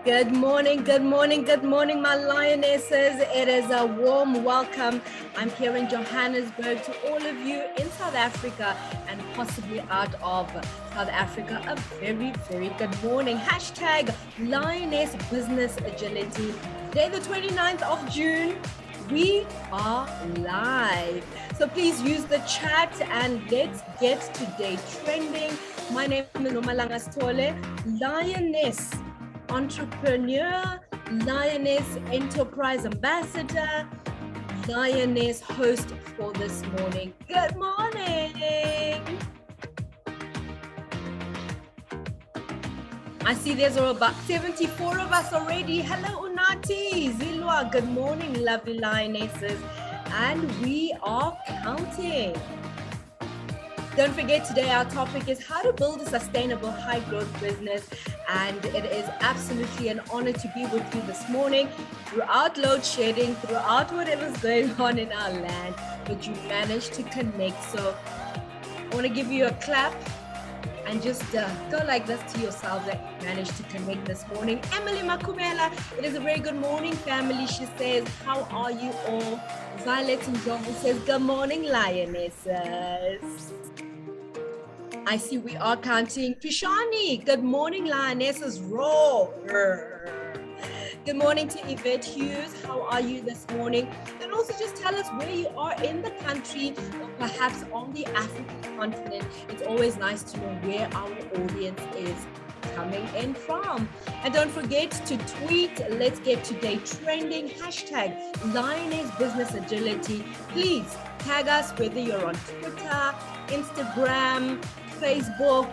Good morning, good morning, good morning, my lionesses. It is a warm welcome. I'm here in Johannesburg to all of you in South Africa and possibly out of South Africa. A very, very good morning. Hashtag Lioness Business Agility. Today, the 29th of June, we are live. So please use the chat and let's get today trending. My name is Nomalanga Sitole, Lioness Entrepreneur, Lioness Enterprise Ambassador, Lioness host for this morning. Good morning. I see there's about 74 of us already. Hello, Unati, Zilwa. Good morning, lovely Lionesses. And we are counting. Don't forget, today our topic is how to build a sustainable high growth business. And it is absolutely an honor to be with you this morning throughout load shedding, throughout whatever's going on in our land, but you managed to connect. So I want to give you a clap and just go like this to yourself that you managed to connect this morning. Emily Makumela, it is a very good morning, family. She says, how are you all? Violet Njogu says, good morning, Lionesses. I see we are counting. Pishani, good morning, Lionesses. Roar. Good morning to Yvette Hughes. How are you this morning? And also just tell us where you are in the country or perhaps on the African continent. It's always nice to know where our audience is coming in from. And don't forget to tweet. Let's get today trending. Hashtag Lioness Business Agility. Please tag us whether you're on Twitter, Instagram, Facebook.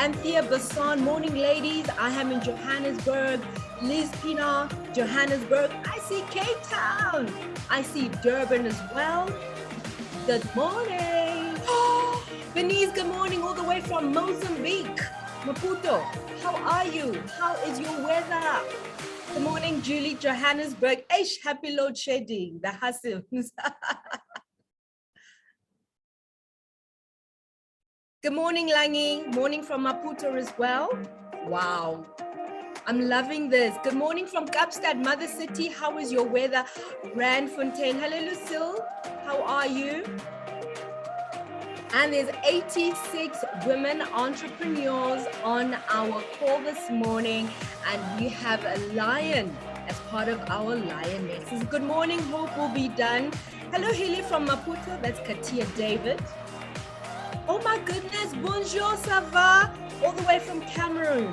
Anthea Basson, morning ladies. I am in Johannesburg. Liz Pina, Johannesburg. I see Cape Town. I see Durban as well. Good morning. Benice, good morning all the way from Mozambique. Maputo, how are you? How is your weather? Good morning, Julie, Johannesburg. Eish, happy load shedding. The hustle. Good morning, Langi. Morning from Maputo as well. Wow. I'm loving this. Good morning from Kapstad, Mother City. How is your weather? Randfontein. Hello, Lucille. How are you? And there's 86 women entrepreneurs on our call this morning. And we have a lion as part of our lionesses. Good morning. Hope will be done. Hello, Haley from Maputo. That's Katia David. Oh my goodness, bonjour, ça va? All the way from Cameroon.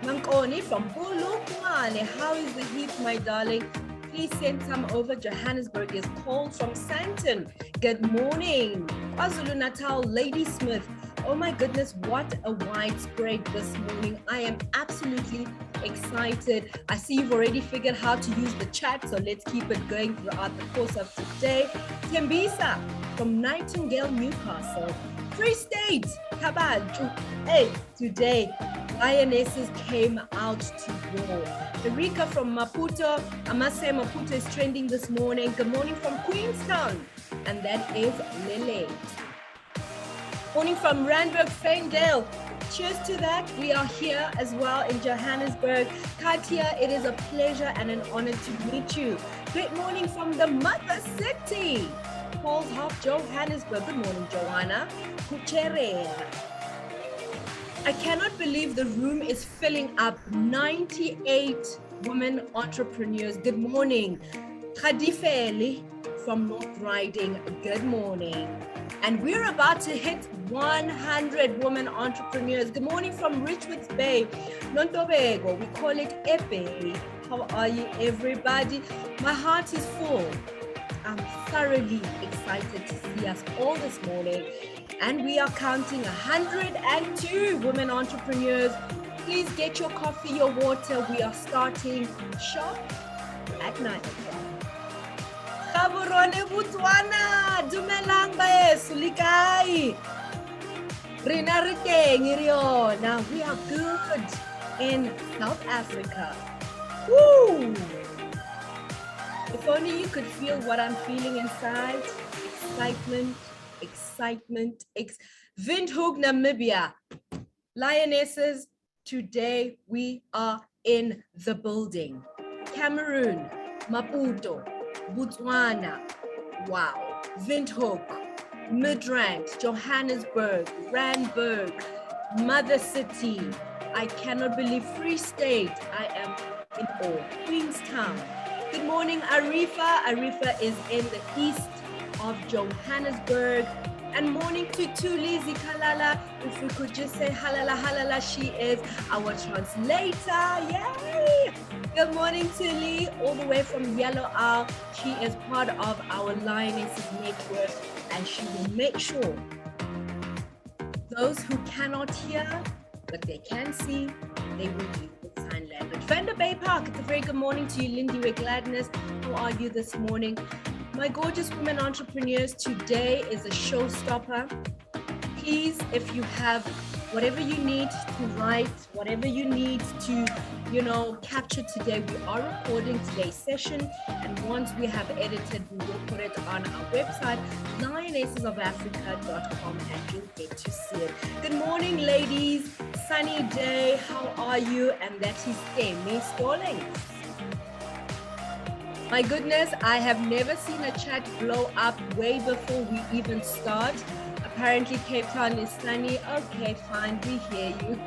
Mankoni from Polokwane. How is the heat, my darling? Please send some over. Johannesburg is cold from Santon. Good morning. KwaZulu-Natal, Lady Smith. Oh my goodness, what a widespread this morning. I am absolutely excited. I see you've already figured how to use the chat, so let's keep it going throughout the course of today. Tembisa from Nightingale, Newcastle. Free State, Kabaj. Hey, today, Lionesses came out to war. Erika from Maputo. I must say Maputo is trending this morning. Good morning from Queenstown. And that is Lily. Morning from Randburg, Faindale. Cheers to that. We are here as well in Johannesburg. Katia, it is a pleasure and an honor to meet you. Great morning from the Mother City. Paul's Half, Johannesburg. Good morning, Joanna. Kuchere. I cannot believe the room is filling up. 98 women entrepreneurs. Good morning. Khadifeli from North Riding. Good morning. And we're about to hit 100 women entrepreneurs. Good morning from Richards Bay, Nontobego. We call it Epe. How are you, everybody? My heart is full. I'm thoroughly excited to see us all this morning. And we are counting 102 women entrepreneurs. Please get your coffee, your water. We are starting sharp at 9 o'clock. Gaborone Botswana, dumelang baeso le kae? Rena re teng e re yona. We are good in South Africa. Woo! If only you could feel what I'm feeling inside. Excitement. Windhoek, Namibia. Lionesses, today we are in the building. Cameroon, Maputo, Botswana, wow, Windhoek, Midrand, Johannesburg, Randburg, Mother City. I cannot believe Free State. I am in awe. Queenstown. Good morning, Arifa. Arifa is in the east of Johannesburg. And morning to Tuli Zikalala. If we could just say halala halala, she is our translator. Yay! Good morning, Tuli, all the way from Yellow Owl. She is part of our Lionesses network, and she will make sure those who cannot hear, but they can see, they will do with sign language. Vanda Bay Park, it's a very good morning to you, Lindy Gladness. How are you this morning? My gorgeous women entrepreneurs, today is a showstopper. Please, if you have whatever you need to write, whatever you need to, capture today, we are recording today's session. And once we have edited, we will put it on our website, lionessesofafrica.com, and you'll get to see it. Good morning, ladies. Sunny day. How are you? And that is Amy Stalling. My goodness, I have never seen a chat blow up way before we even start. Apparently, Cape Town is sunny. Okay, fine, we hear you.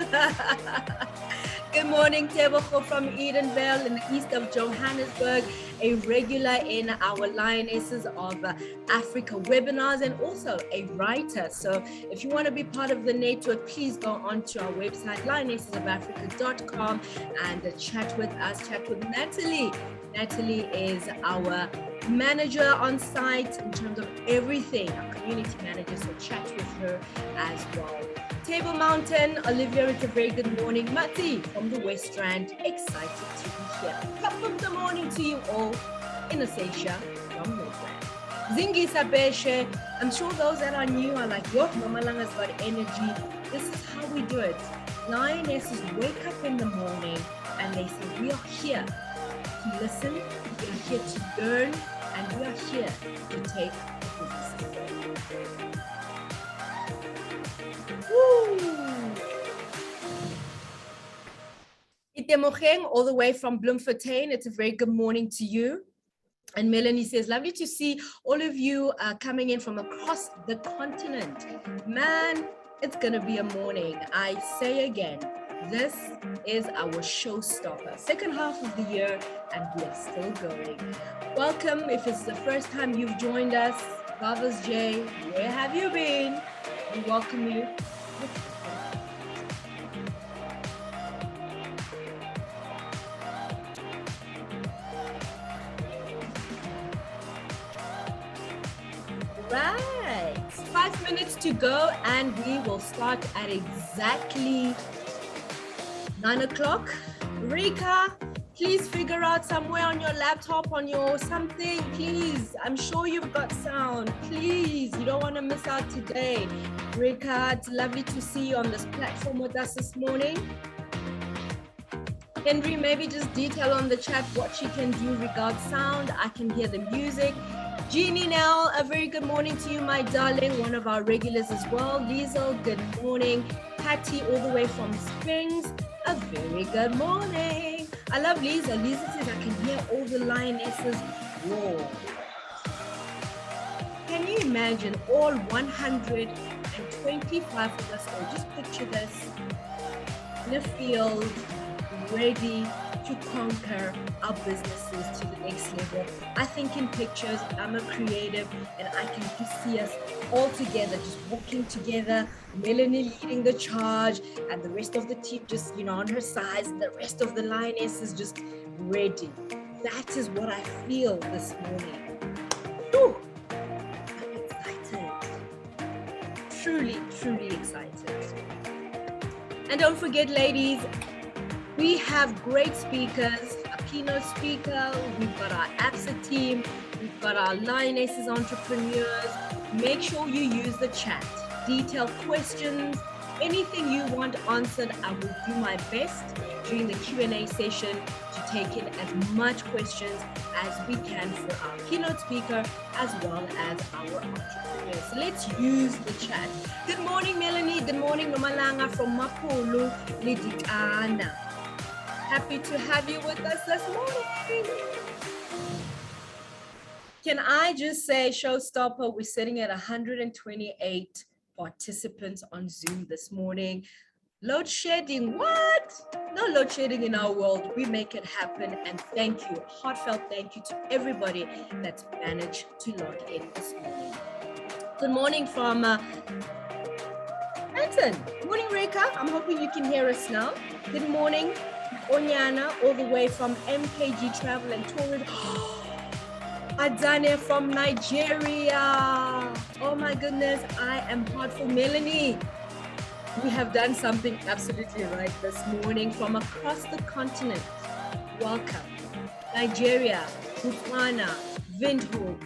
Good morning, Tebogo from Edenvale in the east of Johannesburg, a regular in our Lionesses of Africa webinars and also a writer. So if you want to be part of the network, please go onto our website, lionessesofafrica.com, and chat with us, chat with Natalie. Natalie is our manager on site in terms of everything, our community manager, so chat with her as well. Table Mountain, Olivia, it's a very good morning. Mati from the West Rand, excited to be here. Top of the morning to you all in Asasia from North Rand. Zingi Sabeshe, I'm sure those that are new are like, yo, Nomalanga's got energy. This is how we do it. Lionesses wake up in the morning and they say, we are here to listen, we are here to learn, and we are here to take the business forward. Itemocheng, all the way from Bloemfontein, it's a very good morning to you. And Melanie says, lovely to see all of you coming in from across the continent. Man, it's going to be a morning. I say again, this is our showstopper. Second half of the year, and we are still going. Welcome. If it's the first time you've joined us, Bava's J, where have you been? We welcome you. Right, 5 minutes to go, and we will start at exactly 9 o'clock. Rika, please figure out somewhere on your laptop, on your something, please. I'm sure you've got sound. Please, you don't want to miss out today. Rika, it's lovely to see you on this platform with us this morning. Henry, maybe just detail on the chat what she can do regarding sound. I can hear the music. Jeannie Nell, a very good morning to you, my darling, one of our regulars as well. Liesel, good morning. Patty, all the way from Springs, a very good morning. I love Liesel. Liesel says, I can hear all the lionesses roar. Can you imagine all 125 of us, or just picture this, in a field, ready to conquer our businesses to the next level. I think in pictures, I'm a creative, and I can just see us all together, just walking together, Melanie leading the charge, and the rest of the team just, on her sides, and the rest of the lioness is just ready. That is what I feel this morning. Whew. I'm excited. Truly, truly excited. And don't forget, ladies, we have great speakers, a keynote speaker, we've got our ABSA team, we've got our Lionesses entrepreneurs. Make sure you use the chat. Detailed questions, anything you want answered, I will do my best during the Q&A session to take in as much questions as we can for our keynote speaker as well as our entrepreneurs. So let's use the chat. Good morning, Melanie. Good morning, Nomalanga from Mapulu, Lidikana. Happy to have you with us this morning. Can I just say, showstopper, we're sitting at 128 participants on Zoom this morning. Load shedding, what? No load shedding in our world. We make it happen. And thank you, heartfelt thank you to everybody that's managed to log in this morning. Good morning from Anton. Good morning, Reka. I'm hoping you can hear us now. Good morning, Onyana, all the way from MKG Travel and Touring. Adane from Nigeria. Oh my goodness, I am heartful. Melanie, we have done something absolutely right this morning from across the continent. Welcome. Nigeria, Botswana, Windhoek,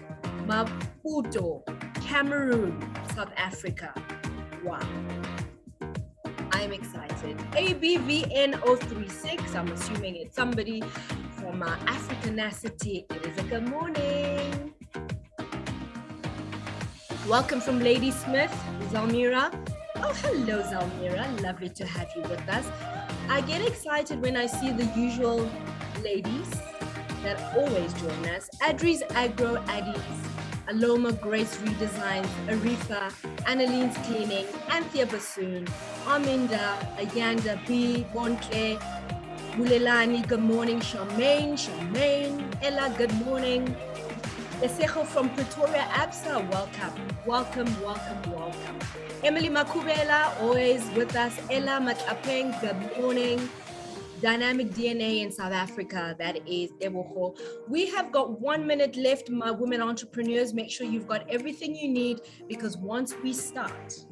Maputo, Cameroon, South Africa. Wow. I'm excited. ABVN 036, I'm assuming it's somebody from Africanacity. It is a good morning. Welcome from Lady Smith, Zalmira. Oh, hello, Zalmira. Lovely to have you with us. I get excited when I see the usual ladies that always join us. Adri's Agro Addies, Aloma Grace Redesigns, Arifa, Annaline's Cleaning, Anthea Bassoon, Aminda, Ayanda B, Bonke, Bulelani, good morning, Charmaine, Ella, good morning. Esejo from Pretoria, ABSA, welcome. Emily Makubela, always with us. Ella Matapeng, good morning. Dynamic DNA in South Africa, that is Eboho. We have got 1 minute left, my women entrepreneurs. Make sure you've got everything you need, because once we start,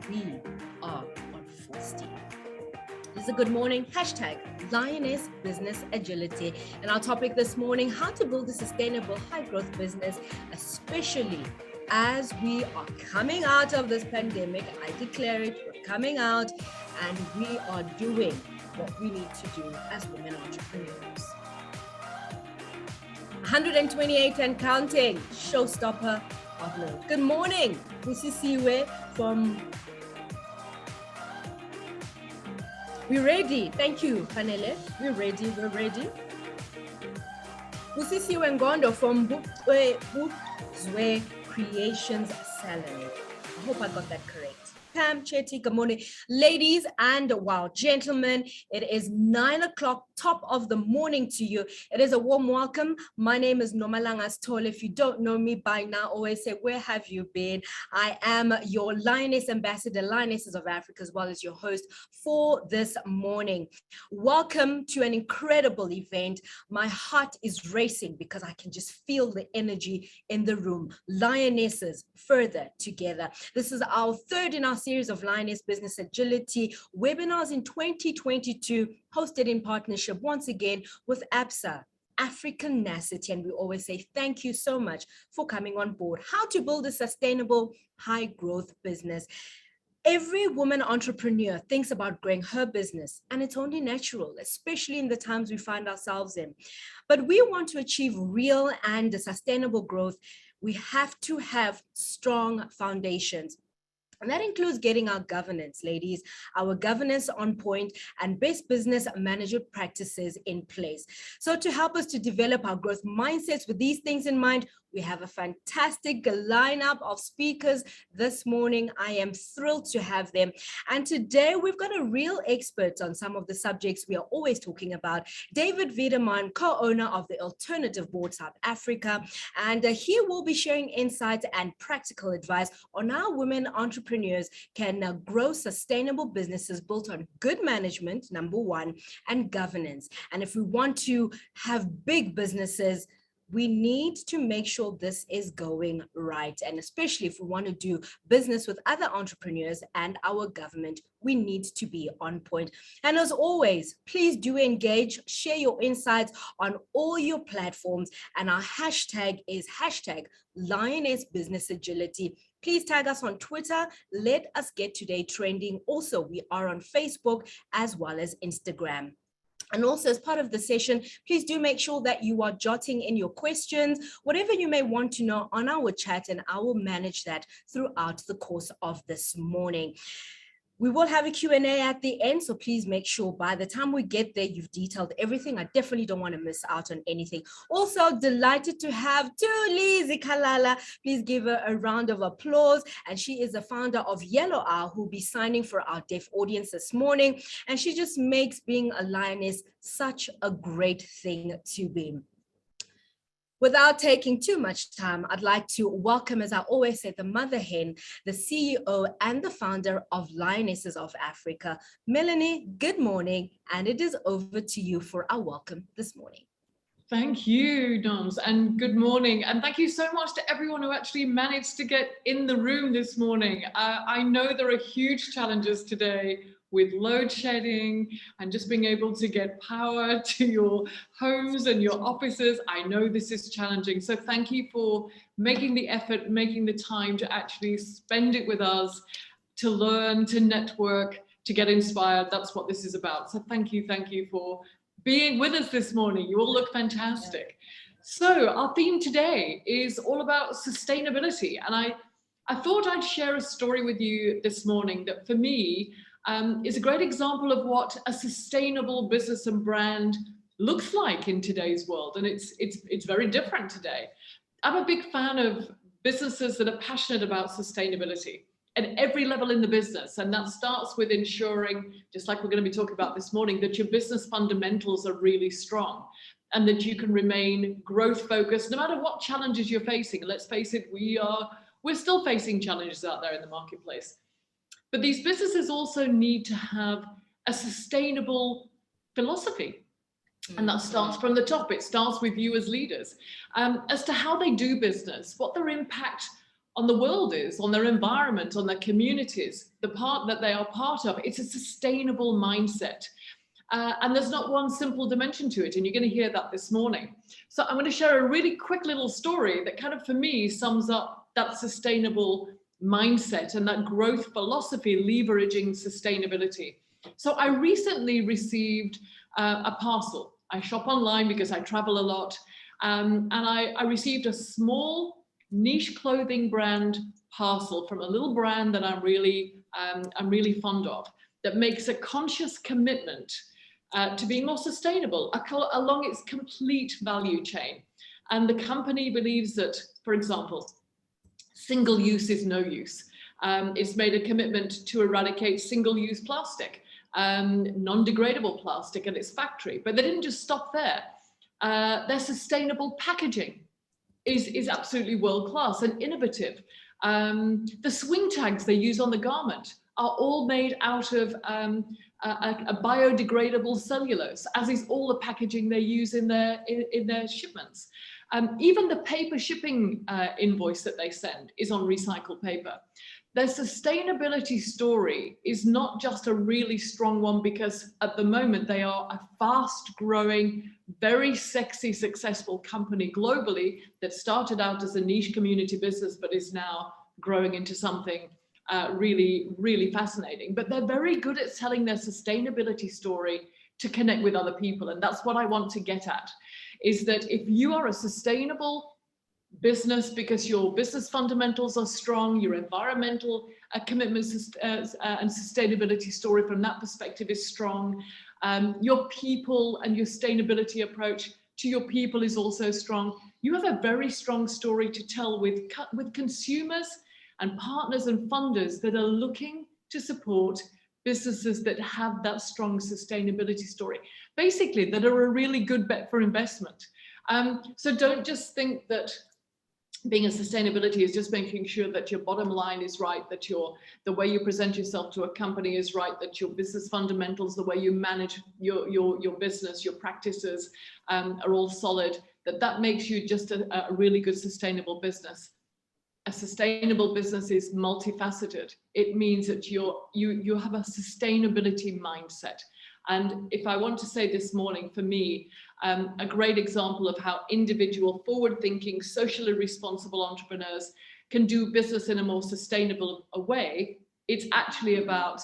we are on full steam. This is a good morning. Hashtag Lioness Business Agility. And our topic this morning, how to build a sustainable high growth business, especially as we are coming out of this pandemic. I declare it, we're coming out and we are doing what we need to do as women entrepreneurs. 128 and counting, showstopper of note. Good morning, Busisiwe from... We're ready. Thank you, Panele. We're ready. Busisiwe Ngondo from Buzwe Creations Salon. I hope I got that correct. Pam Chetty, good morning. Ladies and gentlemen, it is 9 o'clock, top of the morning to you. It is a warm welcome. My name is Nomalanga Sitole. If you don't know me by now, always say, where have you been? I am your Lioness Ambassador, Lionesses of Africa, as well as your host for this morning. Welcome to an incredible event. My heart is racing because I can just feel the energy in the room. Lionesses further together. This is our third in our series of Lioness Business Agility webinars in 2022, hosted in partnership once again with ABSA, Africanacity, and we always say thank you so much for coming on board. How to build a sustainable high growth business. Every woman entrepreneur thinks about growing her business, and it's only natural, especially in the times we find ourselves in. But we want to achieve real and sustainable growth. We have to have strong foundations. And that includes getting our governance, ladies, our governance on point and best business management practices in place. So to help us to develop our growth mindsets with these things in mind, we have a fantastic lineup of speakers this morning. I am thrilled to have them. And today we've got a real expert on some of the subjects we are always talking about. David Weideman, co-owner of the Alternative Board South Africa. And he will be sharing insights and practical advice on how women entrepreneurs can grow sustainable businesses built on good management, number one, and governance. And if we want to have big businesses, we need to make sure this is going right. And especially if we want to do business with other entrepreneurs and our government, we need to be on point. And as always, please do engage, share your insights on all your platforms. And our hashtag is hashtag Lioness Business Agility. Please tag us on Twitter. Let us get today trending. Also, we are on Facebook as well as Instagram. And also, as part of the session, please do make sure that you are jotting in your questions, whatever you may want to know on our chat, and I will manage that throughout the course of this morning. We will have a Q&A at the end, so please make sure by the time we get there, you've detailed everything. I definitely don't want to miss out on anything. Also, delighted to have Thuli Zikalala. Please give her a round of applause. And she is the founder of Yellow Hour, who will be signing for our deaf audience this morning. And she just makes being a lioness such a great thing to be. Without taking too much time, I'd like to welcome, as I always say, the mother hen, the CEO and the founder of Lionesses of Africa. Melanie, good morning, and it is over to you for our welcome this morning. Thank you, Noms, and good morning. And thank you so much to everyone who actually managed to get in the room this morning. I know there are huge challenges today with load shedding and just being able to get power to your homes and your offices. I know this is challenging. So thank you for making the effort, making the time to actually spend it with us, to learn, to network, to get inspired. That's what this is about. So thank you for being with us this morning. You all look fantastic. So our theme today is all about sustainability. And I thought I'd share a story with you this morning that for me is a great example of what a sustainable business and brand looks like in today's world. And it's very different today. I'm a big fan of businesses that are passionate about sustainability at every level in the business. And that starts with ensuring, just like we're going to be talking about this morning, that your business fundamentals are really strong and that you can remain growth focused no matter what challenges you're facing. Let's face it, we're still facing challenges out there in the marketplace. But these businesses also need to have a sustainable philosophy. And that starts from the top. It starts with you as leaders, as to how they do business, what their impact on the world is, on their environment, on their communities, the part that they are part of. It's a sustainable mindset. And there's not one simple dimension to it. And you're going to hear that this morning. So I'm going to share a really quick little story that kind of, for me, sums up that sustainable mindset and that growth philosophy leveraging sustainability. So I recently received a parcel. I shop online because I travel a lot. And I received a small niche clothing brand parcel from a little brand that I'm really fond of, that makes a conscious commitment to being more sustainable along its complete value chain. And the company believes that, for example, single use is no use. It's made a commitment to eradicate single-use plastic, non-degradable plastic at its factory. But they didn't just stop there. Their sustainable packaging is absolutely world-class and innovative. The swing tags they use on the garment are all made out of a biodegradable cellulose, as is all the packaging they use in their shipments. Even the paper shipping invoice that they send is on recycled paper. Their sustainability story is not just a really strong one because at the moment they are a fast growing, very sexy, successful company globally that started out as a niche community business, but is now growing into something really, really fascinating. But they're very good at telling their sustainability story to connect with other people. And that's what I want to get at, is that if you are a sustainable business because your business fundamentals are strong, your environmental commitments and sustainability story from that perspective is strong, your people and your sustainability approach to your people is also strong, you have a very strong story to tell with consumers and partners and funders that are looking to support businesses that have that strong sustainability story, basically that are a really good bet for investment. So don't just think that being a sustainability is just making sure that your bottom line is right, that the way you present yourself to a company is right, that your business fundamentals, the way you manage your business, your practices are all solid, that makes you just a really good sustainable business. A sustainable business is multifaceted. It means that you have a sustainability mindset. And if I want to say this morning, for me, a great example of how individual, forward-thinking, socially responsible entrepreneurs can do business in a more sustainable way, it's actually about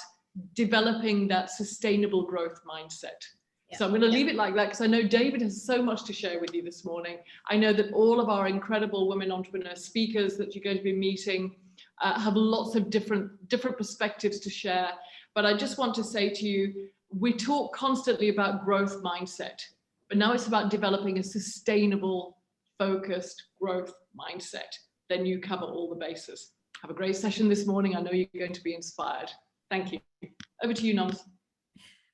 developing that sustainable growth mindset. Yeah. So I'm going to leave it like that because I know David has so much to share with you this morning. I know that all of our incredible women entrepreneur speakers that you're going to be meeting have lots of different perspectives to share. But I just want to say to you, we talk constantly about growth mindset, but now it's about developing a sustainable, focused growth mindset. Then you cover all the bases. Have a great session this morning. I know you're going to be inspired. Thank you. Over to you, Noms.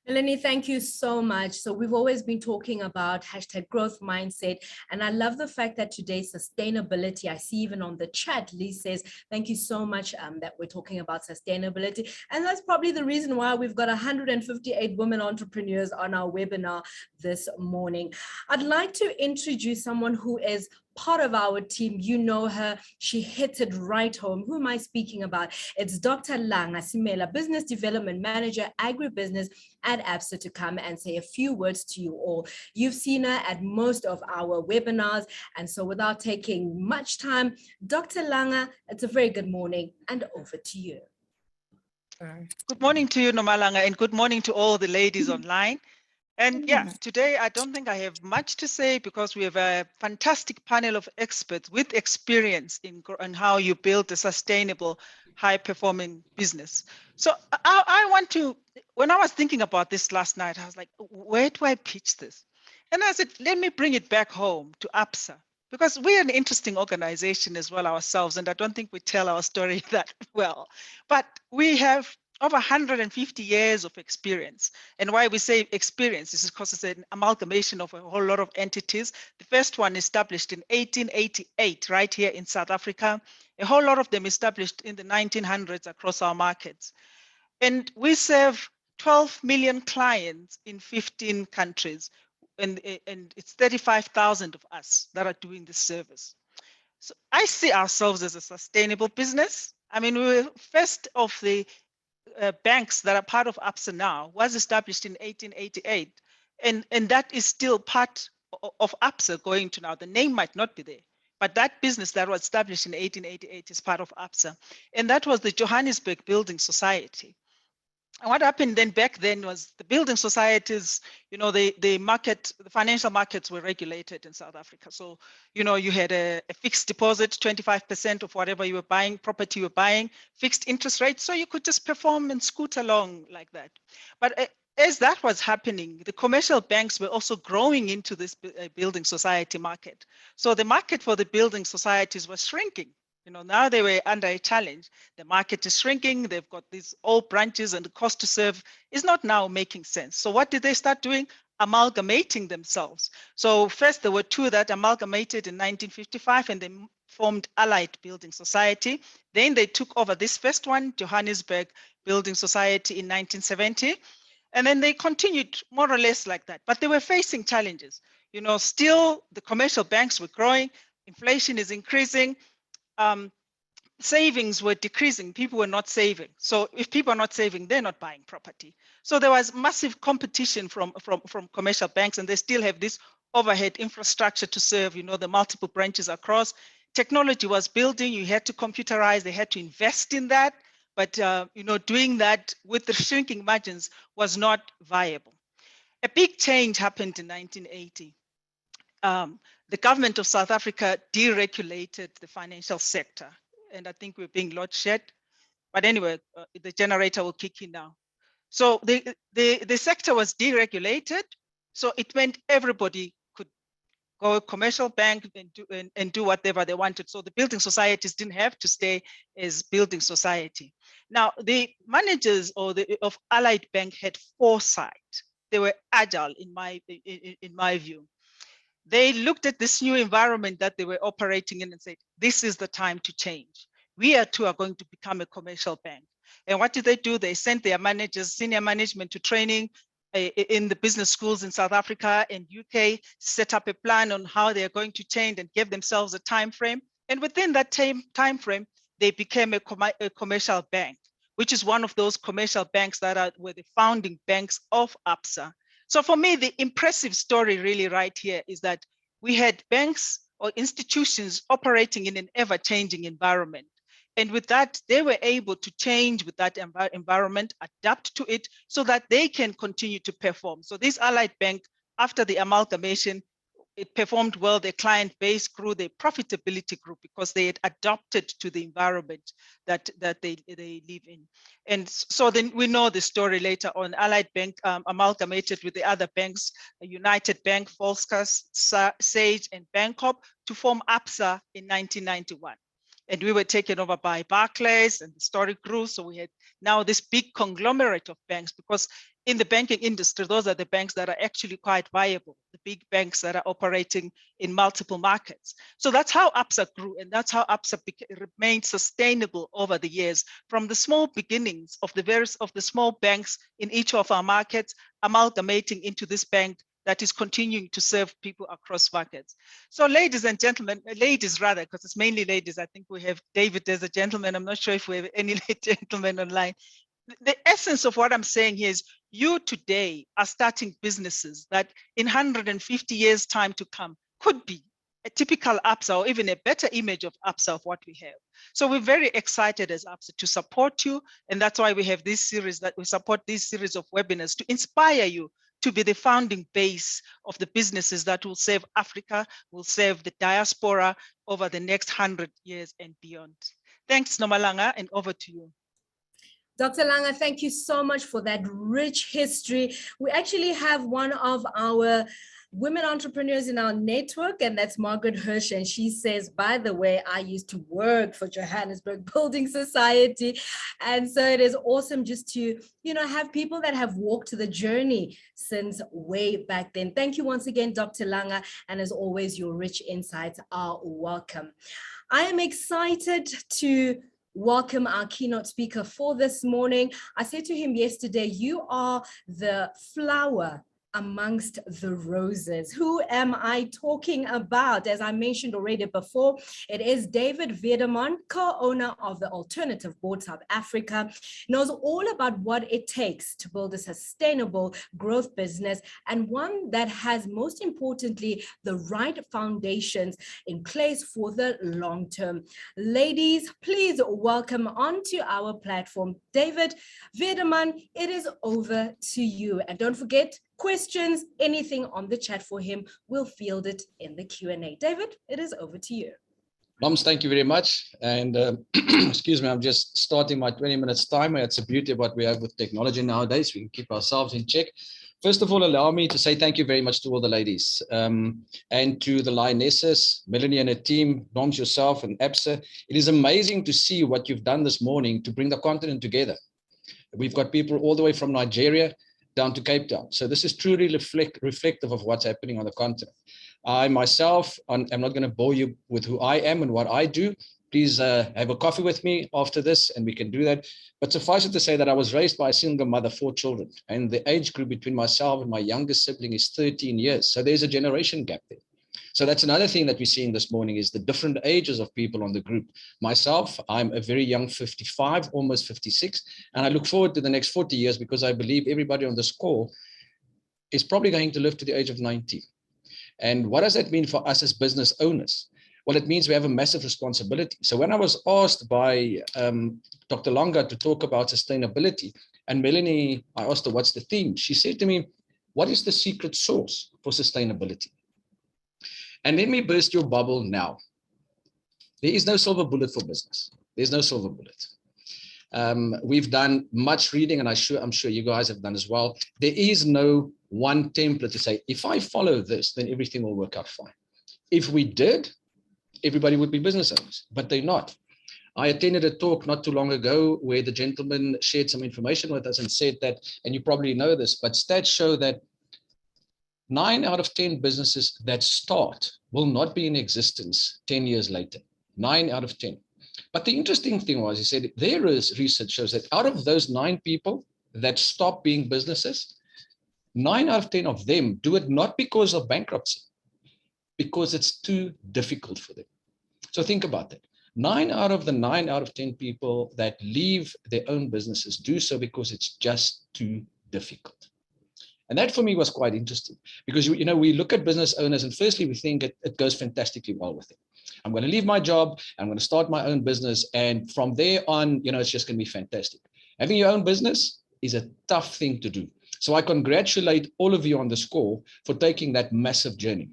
Melanie, thank you so much. So we've always been talking about hashtag growth mindset. And I love the fact that today's sustainability, I see even on the chat, Lee says, thank you so much that we're talking about sustainability. And that's probably the reason why we've got 158 women entrepreneurs on our webinar this morning. I'd like to introduce someone who is part of our team. You know her, she hit it right home. Who am I speaking about? It's Dr. Langa Sitole, Business Development Manager, Agribusiness at ABSA, to come and say a few words to you all. You've seen her at most of our webinars. And so without taking much time, Dr. Langa, it's a very good morning and over to you. Good morning to you, Nomalanga, and good morning to all the ladies online. And yeah, today I don't think I have much to say because we have a fantastic panel of experts with experience in how you build a sustainable, high-performing business. So I want to, when I was thinking about this last night, I was like, where do I pitch this? And I said, let me bring it back home to ABSA, because we're an interesting organization as well ourselves, and I don't think we tell our story that well. But we have over 150 years of experience. And why we say experience is because it's an amalgamation of a whole lot of entities. The first one established in 1888, right here in South Africa. A whole lot of them established in the 1900s across our markets. And we serve 12 million clients in 15 countries. And it's 35,000 of us that are doing this service. So I see ourselves as a sustainable business. I mean, we were first of the banks that are part of ABSA now, was established in 1888. And that is still part of ABSA going to now. The name might not be there, but that business that was established in 1888 is part of ABSA. And that was the Johannesburg Building Society. And what happened then back then was the building societies, you know, the financial markets were regulated in South Africa. So, you know, you had a fixed deposit, 25% of whatever you were buying, property you were buying, fixed interest rate. So you could just perform and scoot along like that. But as that was happening, the commercial banks were also growing into this building society market. So the market for the building societies was shrinking. You know, now they were under a challenge. The market is shrinking. They've got these old branches and the cost to serve is not now making sense. So what did they start doing? Amalgamating themselves. So first there were two that amalgamated in 1955 and they formed Allied Building Society. Then they took over this first one, Johannesburg Building Society, in 1970. And then they continued more or less like that. But they were facing challenges. You know, still the commercial banks were growing. Inflation is increasing. Savings were decreasing. People were not saving. So if people are not saving, they're not buying property. So there was massive competition from commercial banks, and they still have this overhead infrastructure to serve, you know, the multiple branches across. Technology was building. You had to computerize. They had to invest in that. But, you know, doing that with the shrinking margins was not viable. A big change happened in 1980. The government of South Africa deregulated the financial sector. And I think we're being load shed. But anyway, the generator will kick in now. So the sector was deregulated. So it meant everybody could go a commercial bank and do whatever they wanted. So the building societies didn't have to stay as building society. Now, the managers of Allied Bank had foresight. They were agile in my view. They looked at this new environment that they were operating in and said, this is the time to change. We are going to become a commercial bank. And what did they do? They sent their managers, senior management to training in the business schools in South Africa and UK, set up a plan on how they are going to change and give themselves a time frame. And within that time frame, they became a commercial bank, which is one of those commercial banks that were the founding banks of ABSA. So for me, the impressive story really right here is that we had banks or institutions operating in an ever-changing environment. And with that, they were able to change with that environment, adapt to it so that they can continue to perform. So this Allied Bank, after the amalgamation, it performed well, their client base grew, their profitability grew because they had adapted to the environment that they live in. And so then we know the story later on. Allied Bank amalgamated with the other banks, United Bank, Volkskas, Sage, and Bancorp to form ABSA in 1991. And we were taken over by Barclays, and the story grew. So we had now this big conglomerate of banks, because in the banking industry, those are the banks that are actually quite viable, the big banks that are operating in multiple markets. So that's how ABSA grew, and that's how ABSA remained sustainable over the years, from the small beginnings of the small banks in each of our markets, amalgamating into this bank that is continuing to serve people across markets. So ladies and gentlemen, ladies rather, because it's mainly ladies. I think we have David as a gentleman. I'm not sure if we have any gentlemen online. The essence of what I'm saying here is you today are starting businesses that in 150 years time to come could be a typical ABSA or even a better image of ABSA of what we have. So we're very excited as ABSA to support you. And that's why we have this series, that we support this series of webinars to inspire you to be the founding base of the businesses that will serve Africa, will serve the diaspora over the next 100 years and beyond. Thanks, Nomalanga, and over to you. Dr. Langa, thank you so much for that rich history. We actually have one of our women entrepreneurs in our network, and that's Margaret Hirsch. And she says, by the way, I used to work for Johannesburg Building Society. And so it is awesome just to, have people that have walked the journey since way back then. Thank you once again, Dr. Langa. And as always, your rich insights are welcome. I am excited to welcome our keynote speaker for this morning. I said to him yesterday, you are the flower amongst the roses. Who am I talking about? As I mentioned already before, it is David Weideman, co-owner of the Alternative Board South Africa, knows all about what it takes to build a sustainable growth business, and one that has, most importantly, the right foundations in place for the long term. Ladies, please welcome onto our platform, David Weideman. It is over to you. And don't forget, questions, anything on the chat for him, we'll field it in the Q&A. David, it is over to you. Noms, thank you very much. And excuse me, I'm just starting my 20 minutes timer. It's the beauty of what we have with technology nowadays. We can keep ourselves in check. First of all, allow me to say thank you very much to all the ladies and to the Lionesses, Melanie and her team, Noms, yourself, and ABSA. It is amazing to see what you've done this morning to bring the continent together. We've got people all the way from Nigeria down to Cape Town. So this is truly reflective of what's happening on the continent. I myself, I'm not going to bore you with who I am and what I do. Please have a coffee with me after this and we can do that. But suffice it to say that I was raised by a single mother, 4 children. And the age group between myself and my youngest sibling is 13 years. So there's a generation gap there. So that's another thing that we're seeing this morning is the different ages of people on the group. Myself, I'm a very young 55, almost 56, and I look forward to the next 40 years because I believe everybody on this call is probably going to live to the age of 90. And what does that mean for us as business owners? Well, it means we have a massive responsibility. So when I was asked by Dr. Langa to talk about sustainability, and Melanie, I asked her, what's the theme? She said to me, what is the secret sauce for sustainability? And let me burst your bubble now. There is no silver bullet for business. There's no silver bullet. We've done much reading, and I'm sure you guys have done as well. There is no one template to say, if I follow this, then everything will work out fine. If we did, everybody would be business owners, but they're not. I attended a talk not too long ago where the gentleman shared some information with us and said that, and you probably know this, but stats show that 9 out of 10 businesses that start will not be in existence 10 years later. 9 out of 10. But the interesting thing was, he said, there is research shows that out of those 9 people that stop being businesses, 9 out of 10 of them do it not because of bankruptcy, because it's too difficult for them. So think about that. 9 out of 10 people that leave their own businesses do so because it's just too difficult. And that for me was quite interesting because, we look at business owners and firstly, we think it goes fantastically well with them. I'm going to leave my job. I'm going to start my own business. And from there on, it's just going to be fantastic. Having your own business is a tough thing to do. So I congratulate all of you on this call for taking that massive journey.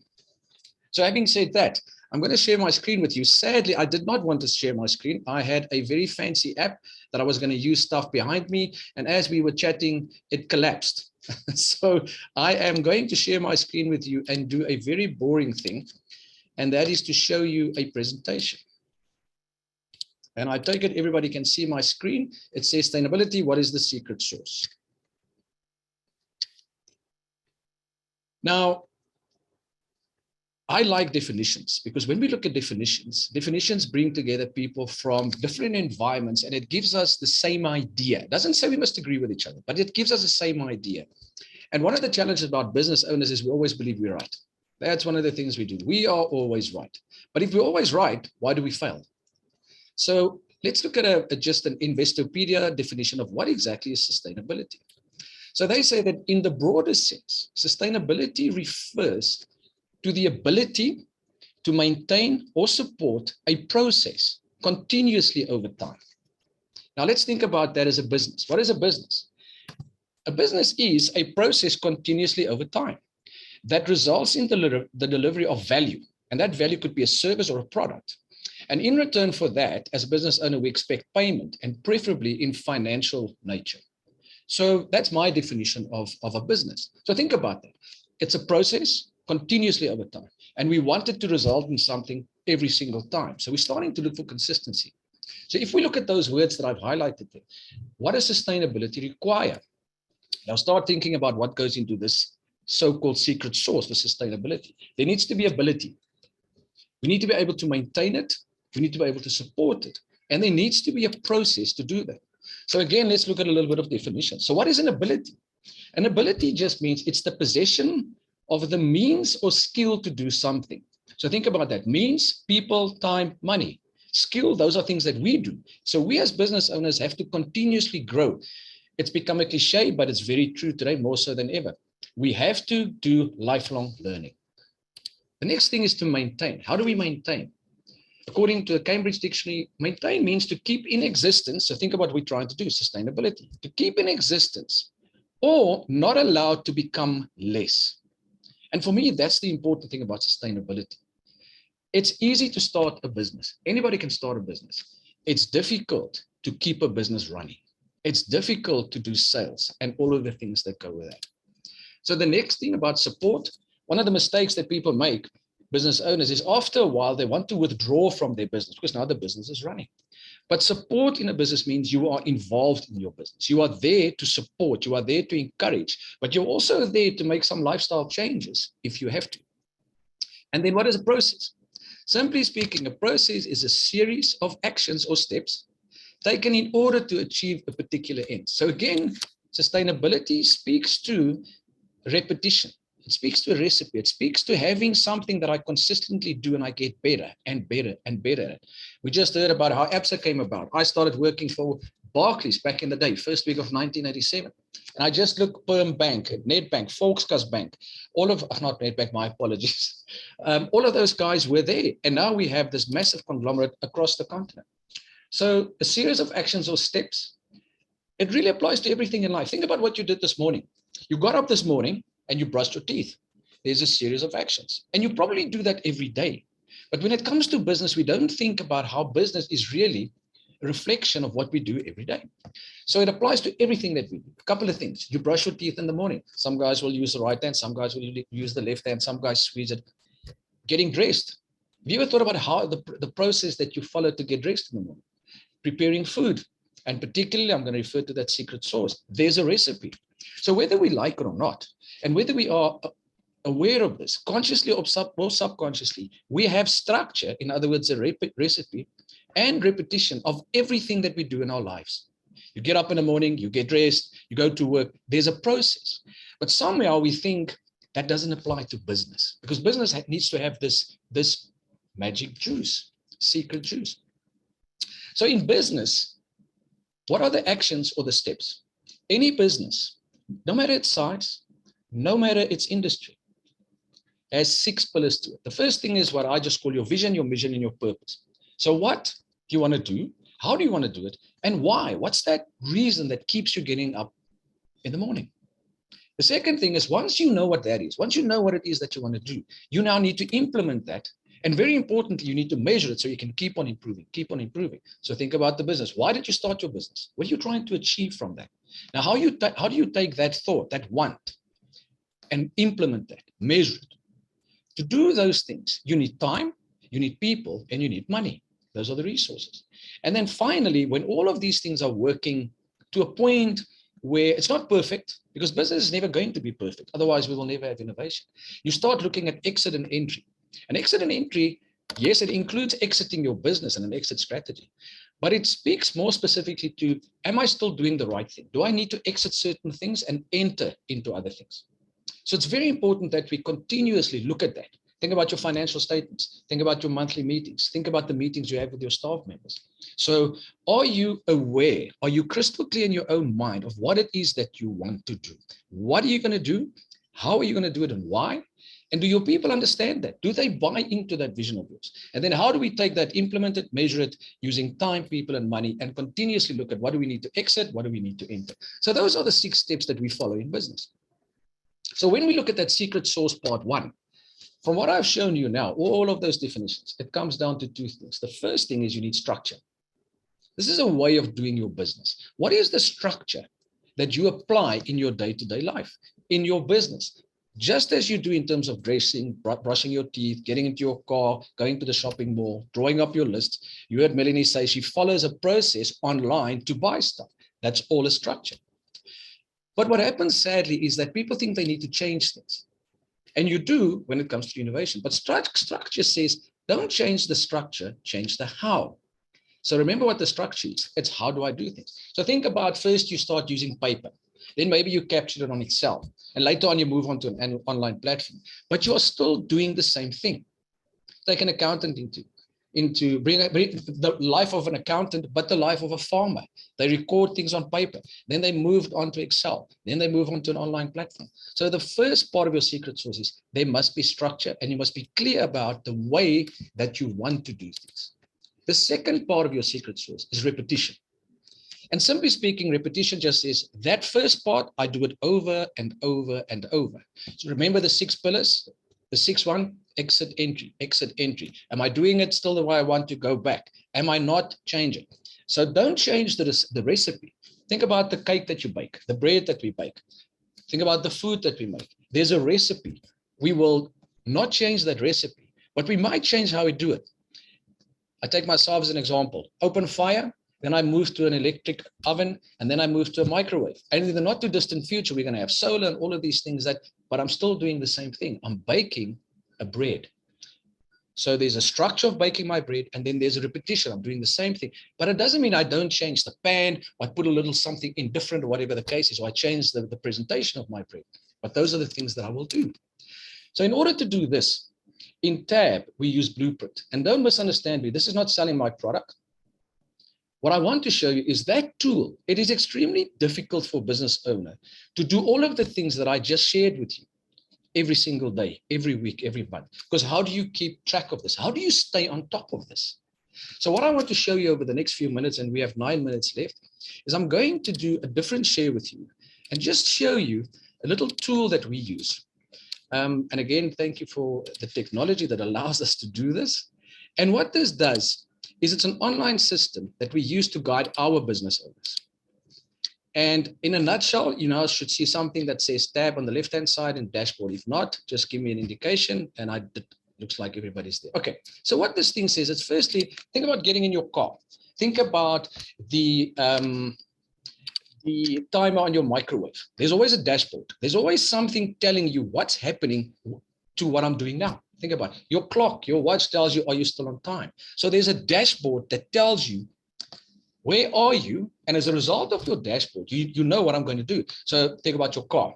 So having said that, I'm going to share my screen with you. Sadly, I did not want to share my screen. I had a very fancy app that I was going to use stuff behind me. And as we were chatting, it collapsed. So I am going to share my screen with you and do a very boring thing. And that is to show you a presentation. And I take it everybody can see my screen. It says sustainability. What is the secret sauce? Now, I like definitions because when we look at definitions, definitions bring together people from different environments and it gives us the same idea. It doesn't say we must agree with each other, but it gives us the same idea. And one of the challenges about business owners is we always believe we're right. That's one of the things we do. We are always right. But if we're always right, why do we fail? So let's look at just an Investopedia definition of what exactly is sustainability. So they say that in the broader sense, sustainability refers to the ability to maintain or support a process continuously over time. Now let's think about that as a business. What is a business? A business is a process continuously over time that results in the delivery of value. And that value could be a service or a product. And in return for that, as a business owner, we expect payment and preferably in financial nature. So that's my definition of a business. So think about that. It's a process continuously over time. And we want it to result in something every single time. So we're starting to look for consistency. So if we look at those words that I've highlighted there, what does sustainability require? Now start thinking about what goes into this so-called secret sauce for sustainability. There needs to be ability. We need to be able to maintain it. We need to be able to support it. And there needs to be a process to do that. So again, let's look at a little bit of definition. So what is an ability? An ability just means it's the possession of the means or skill to do something. So think about that. Means, people, time, money. Skill, those are things that we do. So we as business owners have to continuously grow. It's become a cliche, but it's very true today, more so than ever. We have to do lifelong learning. The next thing is to maintain. How do we maintain? According to the Cambridge Dictionary, maintain means to keep in existence. So think about what we're trying to do, sustainability. To keep in existence or not allowed to become less. And for me, that's the important thing about sustainability. It's easy to start a business. Anybody can start a business. It's difficult to keep a business running. It's difficult to do sales and all of the things that go with that. So the next thing about support, one of the mistakes that people make, business owners, is after a while, they want to withdraw from their business because now the business is running. But support in a business means you are involved in your business. You are there to support, you are there to encourage, but you're also there to make some lifestyle changes if you have to. And then what is a process? Simply speaking, a process is a series of actions or steps taken in order to achieve a particular end. So again, sustainability speaks to repetition. It speaks to a recipe. It speaks to having something that I consistently do and I get better and better and better at. We just heard about how ABSA came about. I started working for Barclays back in the day, first week of 1987. And I just looked Perm Bank, Nedbank, Volkskas Bank, not Nedbank, my apologies. All of those guys were there. And now we have this massive conglomerate across the continent. So a series of actions or steps, it really applies to everything in life. Think about what you did this morning. You got up this morning and you brushed your teeth. There's a series of actions. And you probably do that every day. But when it comes to business, we don't think about how business is really a reflection of what we do every day. So it applies to everything that we do. A couple of things. You brush your teeth in the morning. Some guys will use the right hand. Some guys will use the left hand. Some guys squeeze it. Getting dressed. Have you ever thought about how the process that you follow to get dressed in the morning? Preparing food. And particularly, I'm going to refer to that secret sauce. There's a recipe. So whether we like it or not, and whether we are aware of this, consciously or subconsciously, we have structure, in other words, a recipe and repetition of everything that we do in our lives. You get up in the morning, you get dressed, you go to work, there's a process. But somehow we think that doesn't apply to business because business needs to have this magic juice, secret juice. So in business, what are the actions or the steps? Any business, no matter its size, no matter its industry, has 6 pillars to it. The first thing is what I just call your vision, your mission, and your purpose. So what do you want to do? How do you want to do it? And why? What's that reason that keeps you getting up in the morning? The second thing is, once you know what that is, once you know what it is that you want to do, you now need to implement that. And very importantly, you need to measure it so you can keep on improving, keep on improving. So think about the business. Why did you start your business? What are you trying to achieve from that? Now, how do you take that thought, that want, and implement that, measure it? To do those things, you need time, you need people, and you need money. Those are the resources. And then finally, when all of these things are working to a point where it's not perfect, because business is never going to be perfect. Otherwise, we will never have innovation. You start looking at exit and entry. An exit and entry, yes, it includes exiting your business and an exit strategy. But it speaks more specifically to, am I still doing the right thing? Do I need to exit certain things and enter into other things? So it's very important that we continuously look at that. Think about your financial statements. Think about your monthly meetings. Think about the meetings you have with your staff members. So are you aware? Are you crystal clear in your own mind of what it is that you want to do? What are you going to do? How are you going to do it and why? And do your people understand that? Do they buy into that vision of yours? And then how do we take that, implement it, measure it using time, people, and money, and continuously look at what do we need to exit? What do we need to enter? So those are the 6 steps that we follow in business. So when we look at that secret sauce part 1, from what I've shown you now, all of those definitions, it comes down to 2 things. The first thing is you need structure. This is a way of doing your business. What is the structure that you apply in your day-to-day life, in your business? Just as you do in terms of dressing, brushing your teeth, getting into your car, going to the shopping mall, drawing up your list. You heard Melanie say she follows a process online to buy stuff. That's all a structure. But what happens sadly is that people think they need to change things. And you do when it comes to innovation. But structure says, don't change the structure, change the how. So remember what the structure is. It's how do I do things? So think about first you start using paper. Then maybe you capture it on Excel. And later on you move on to an online platform. But you're still doing the same thing. Take an accountant into bring the life of an accountant, but the life of a farmer. They record things on paper. Then they moved on to Excel. Then they move on to an online platform. So the first part of your secret sauce is there must be structure and you must be clear about the way that you want to do things. The second part of your secret sauce is repetition. And simply speaking, repetition just says that first part, I do it over and over and over. So remember the 6 pillars, the 6th one, exit, entry, exit, entry. Am I doing it still the way I want to? Go back? Am I not changing? So don't change the recipe. Think about the cake that you bake, the bread that we bake. Think about the food that we make. There's a recipe. We will not change that recipe, but we might change how we do it. I take myself as an example. Open fire, then I move to an electric oven, and then I move to a microwave. And in the not too distant future, we're going to have solar and all of these things but I'm still doing the same thing. I'm baking a bread. So there's a structure of baking my bread, and then there's a repetition. I'm doing the same thing, but it doesn't mean I don't change the pan. I put a little something in different, or whatever the case is, or I change the presentation of my bread. But those are the things that I will do. So in order to do this, in TAB, we use Blueprint. And don't misunderstand me. This is not selling my product. What I want to show you is that tool. It is extremely difficult for a business owner to do all of the things that I just shared with you every single day, every week, every month. Because how do you keep track of this? How do you stay on top of this? So what I want to show you over the next few minutes, and we have 9 minutes left, is I'm going to do a different share with you and just show you a little tool that we use. And again, thank you for the technology that allows us to do this. And what this does is it's an online system that we use to guide our business owners. And in a nutshell, you now should see something that says tab on the left-hand side and dashboard. If not, just give me an indication, and looks like everybody's there. Okay, so what this thing says is, firstly, think about getting in your car. Think about the timer on your microwave. There's always a dashboard. There's always something telling you what's happening to what I'm doing now. Think about it. Your clock, your watch tells you, are you still on time? So there's a dashboard that tells you, where are you? And as a result of your dashboard, you know what I'm going to do. So think about your car.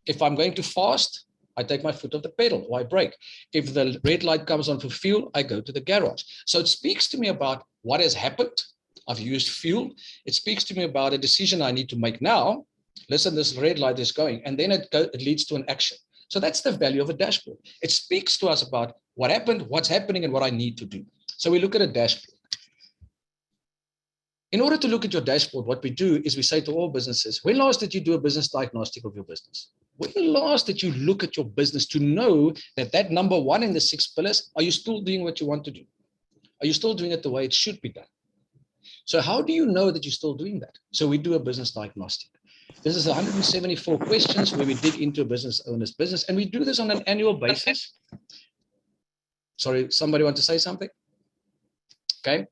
If I'm going too fast, I take my foot off the pedal or I brake. If the red light comes on for fuel, I go to the garage. So it speaks to me about what has happened. I've used fuel. It speaks to me about a decision I need to make now. Listen, this red light is going, and then it leads to an action. So that's the value of a dashboard. It speaks to us about what happened, what's happening, and what I need to do. So we look at a dashboard. In order to look at your dashboard, what we do is we say to all businesses, when last did you do a business diagnostic of your business? When last did you look at your business to know that that number one in the 6 pillars, are you still doing what you want to do? Are you still doing it the way it should be done? So how do you know that you're still doing that? So we do a business diagnostic. This is 174 questions where we dig into a business owner's business, and we do this on an annual basis. Sorry, somebody want to say something? Okay.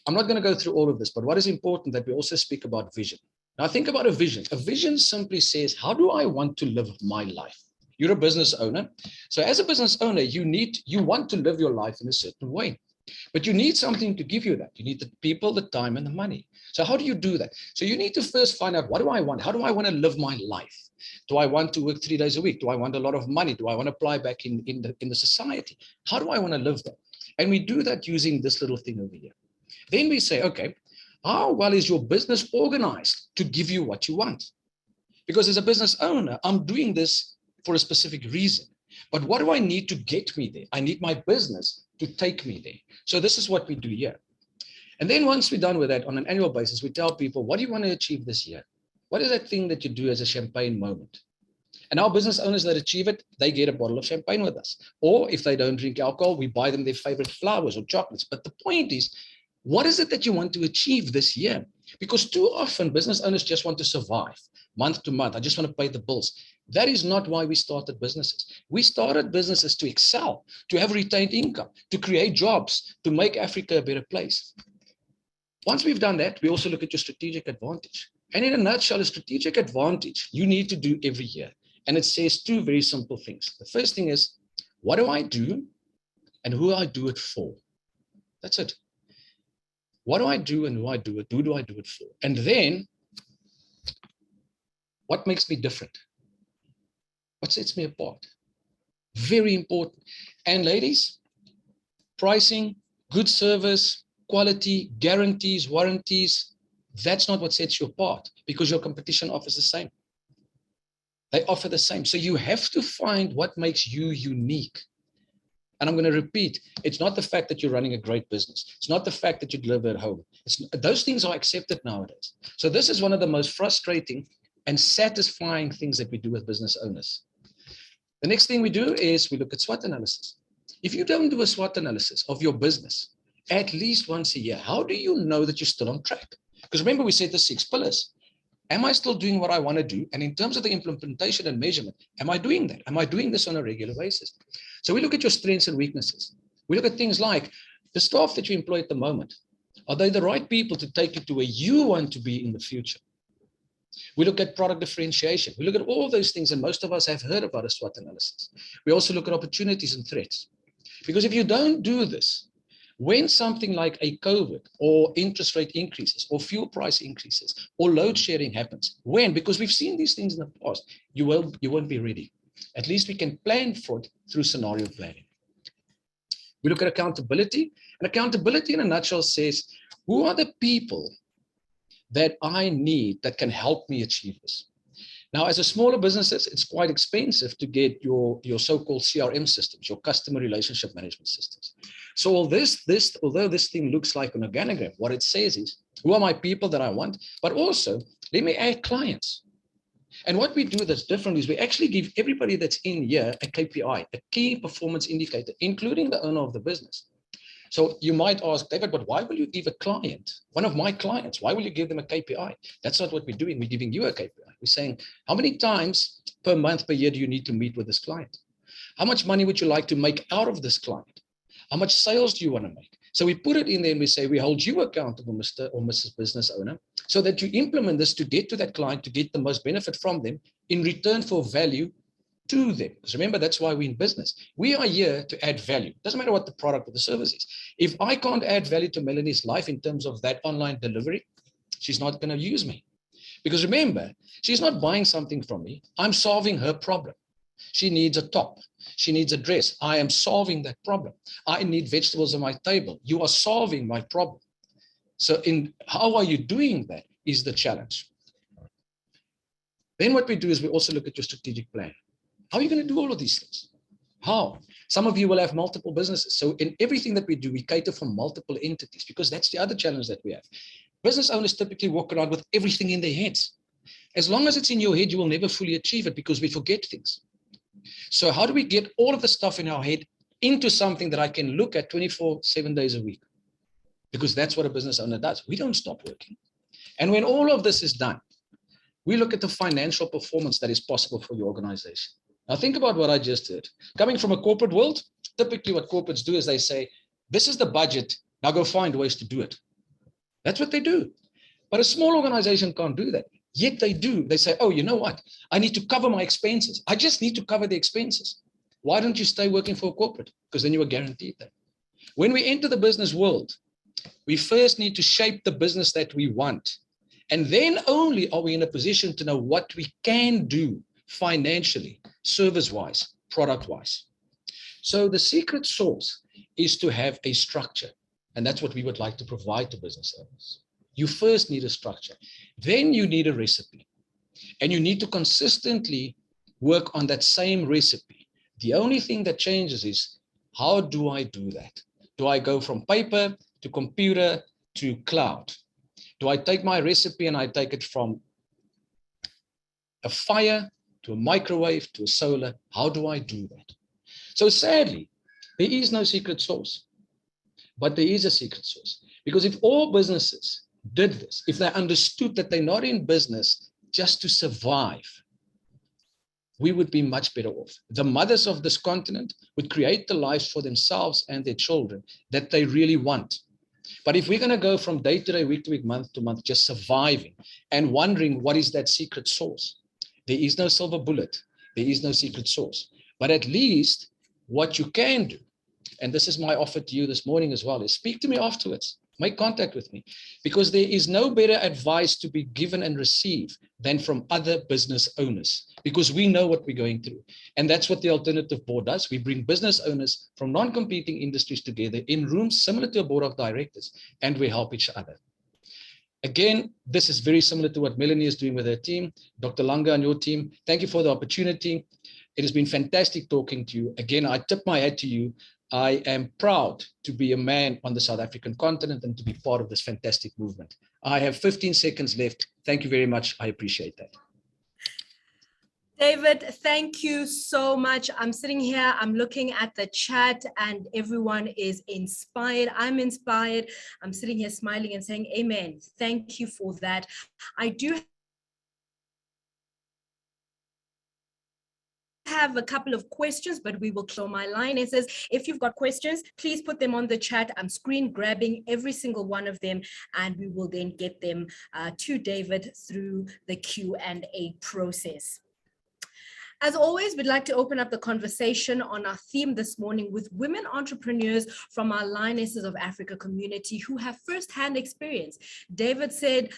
I'm not going to go through all of this, but what is important that we also speak about vision. Now think about a vision. A vision simply says, how do I want to live my life? You're a business owner. So as a business owner, you want to live your life in a certain way, but you need something to give you that. You need the people, the time, and the money. So how do you do that? So you need to first find out, what do I want? How do I want to live my life? Do I want to work 3 days a week? Do I want a lot of money? Do I want to apply back in the society? How do I want to live that? And we do that using this little thing over here. Then we say, okay, how well is your business organized to give you what you want? Because as a business owner, I'm doing this for a specific reason. But what do I need to get me there? I need my business to take me there. So this is what we do here. And then once we're done with that, on an annual basis, we tell people, what do you want to achieve this year? What is that thing that you do as a champagne moment? And our business owners that achieve it, they get a bottle of champagne with us. Or if they don't drink alcohol, we buy them their favorite flowers or chocolates. But the point is, what is it that you want to achieve this year? Because too often business owners just want to survive month to month. I just want to pay the bills. That is not why we started businesses. We started businesses to excel, to have retained income, to create jobs, to make Africa a better place. Once we've done that, we also look at your strategic advantage. And in a nutshell, a strategic advantage you need to do every year. And it says 2 very simple things. The first thing is, what do I do and who I do it for? That's it. What do I do and who I do it? Who do I do it for? And then, what makes me different? What sets me apart? Very important. And ladies, pricing, good service, quality, guarantees, warranties, that's not what sets you apart, because your competition offers the same. They offer the same. So you have to find what makes you unique. And I'm going to repeat, it's not the fact that you're running a great business. It's not the fact that you live at home. Those things are accepted nowadays. So this is one of the most frustrating and satisfying things that we do with business owners. The next thing we do is we look at SWOT analysis. If you don't do a SWOT analysis of your business at least once a year, how do you know that you're still on track? Because remember, we said the 6 pillars. Am I still doing what I want to do? And in terms of the implementation and measurement, am I doing that? Am I doing this on a regular basis? So we look at your strengths and weaknesses. We look at things like the staff that you employ at the moment. Are they the right people to take you to where you want to be in the future? We look at product differentiation. We look at all those things, and most of us have heard about a SWOT analysis. We also look at opportunities and threats. Because if you don't do this, when something like a COVID or interest rate increases or fuel price increases or load shedding happens, because we've seen these things in the past, you won't be ready. At least we can plan for it through scenario planning. We look at accountability, and accountability in a nutshell says, who are the people that I need that can help me achieve this? Now, as a smaller businesses, it's quite expensive to get your so-called CRM systems, your customer relationship management systems. So although this thing looks like an organogram, what it says is, who are my people that I want? But also, let me add clients. And what we do that's different is we actually give everybody that's in here a KPI, a key performance indicator, including the owner of the business. So you might ask, David, but why will you give a client, one of my clients, why will you give them a KPI? That's not what we're doing. We're giving you a KPI. We're saying, how many times per month, per year do you need to meet with this client? How much money would you like to make out of this client? How much sales do you want to make? So we put it in there and we say, we hold you accountable, Mr. or Mrs. Business Owner, so that you implement this to get to that client, to get the most benefit from them in return for value to them. Because remember, that's why we're in business. We are here to add value. Doesn't matter what the product or the service is. If I can't add value to Melanie's life in terms of that online delivery, she's not going to use me. Because remember, she's not buying something from me. I'm solving her problem. She needs a top. She needs a dress. I am solving that problem. I need vegetables on my table. You are solving my problem. So how are you doing that is the challenge. Then what we do is we also look at your strategic plan. How are you going to do all of these things? How? Some of you will have multiple businesses. So in everything that we do, we cater for multiple entities, because that's the other challenge that we have. Business owners typically walk around with everything in their heads. As long as it's in your head, you will never fully achieve it because we forget things. So how do we get all of the stuff in our head into something that I can look at 7 days a week? Because that's what a business owner does. We don't stop working. And when all of this is done, we look at the financial performance that is possible for your organization. Now think about what I just did. Coming from a corporate world, typically what corporates do is they say, this is the budget, now go find ways to do it. That's what they do. But a small organization can't do that. Yet they do. They say, oh, you know what? I need to cover my expenses. I just need to cover the expenses. Why don't you stay working for a corporate? Because then you are guaranteed that. When we enter the business world, we first need to shape the business that we want. And then only are we in a position to know what we can do financially, service-wise, product-wise. So the secret sauce is to have a structure. And that's what we would like to provide to business owners. You first need a structure. Then you need a recipe. And you need to consistently work on that same recipe. The only thing that changes is, how do I do that? Do I go from paper to computer to cloud? Do I take my recipe and I take it from a fire to a microwave to a solar? How do I do that? So sadly, there is no secret sauce, but there is a secret sauce. Because if all businesses did this, if they understood that they're not in business just to survive, we would be much better off. The mothers of this continent would create the lives for themselves and their children that they really want. But if we're going to go from day to day, week to week, month to month, just surviving and wondering what is that secret sauce, there is no silver bullet. There is no secret sauce. But at least what you can do, and this is my offer to you this morning as well, is speak to me afterwards. Make contact with me, because there is no better advice to be given and received than from other business owners, because we know what we're going through. And that's what the Alternative Board does. We bring business owners from non-competing industries together in rooms similar to a board of directors, and we help each other. Again, this is very similar to what Melanie is doing with her team. Dr. Langa and your team, thank you for the opportunity. It has been fantastic talking to you. Again, I tip my hat to you. I am proud to be a man on the South African continent and to be part of this fantastic movement. I have 15 seconds left. Thank you very much. I appreciate that. David, thank you so much. I'm sitting here, I'm looking at the chat and everyone is inspired. I'm inspired. I'm sitting here smiling and saying, amen. Thank you for that. I do have a couple of questions, but we will show my Lionesses. If you've got questions, please put them on the chat. I'm screen grabbing every single one of them, and we will then get them to David through the Q&A process. As always, we'd like to open up the conversation on our theme this morning with women entrepreneurs from our Lionesses of Africa community who have firsthand experience. David said,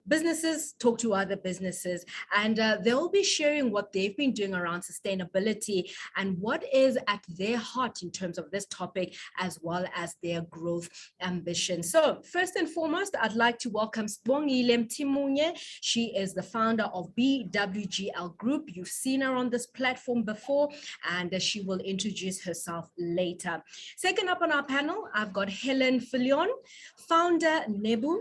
businesses talk to other businesses, and they'll be sharing what they've been doing around sustainability and what is at their heart in terms of this topic, as well as their growth ambition. So first and foremost, I'd like to welcome Sibongile Mtimunye. She is the founder of BWGL Group. You've seen her on this platform before, and she will introduce herself later. Second up on our panel, I've got Helen Filion, founder Nebu.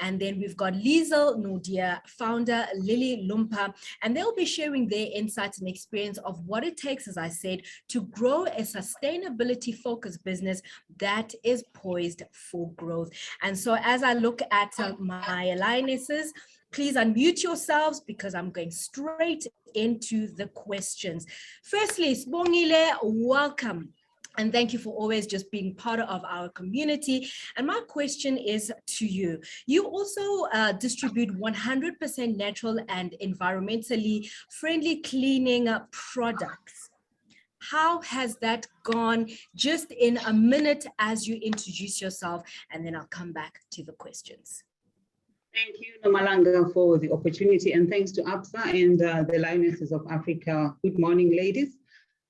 And then we've got Liesel Nodia, founder Lily Lumpa, and they'll be sharing their insights and experience of what it takes, as I said, to grow a sustainability-focused business that is poised for growth. And so as I look at my Lionesses, please unmute yourselves because I'm going straight into the questions. Firstly, Sibongile, welcome. And thank you for always just being part of our community. And my question is to you. You also distribute 100% natural and environmentally friendly cleaning products. How has that gone? Just in a minute as you introduce yourself, and then I'll come back to the questions. Thank you, Nomalanga, for the opportunity, and thanks to ABSA and the Lionesses of Africa. Good morning, ladies.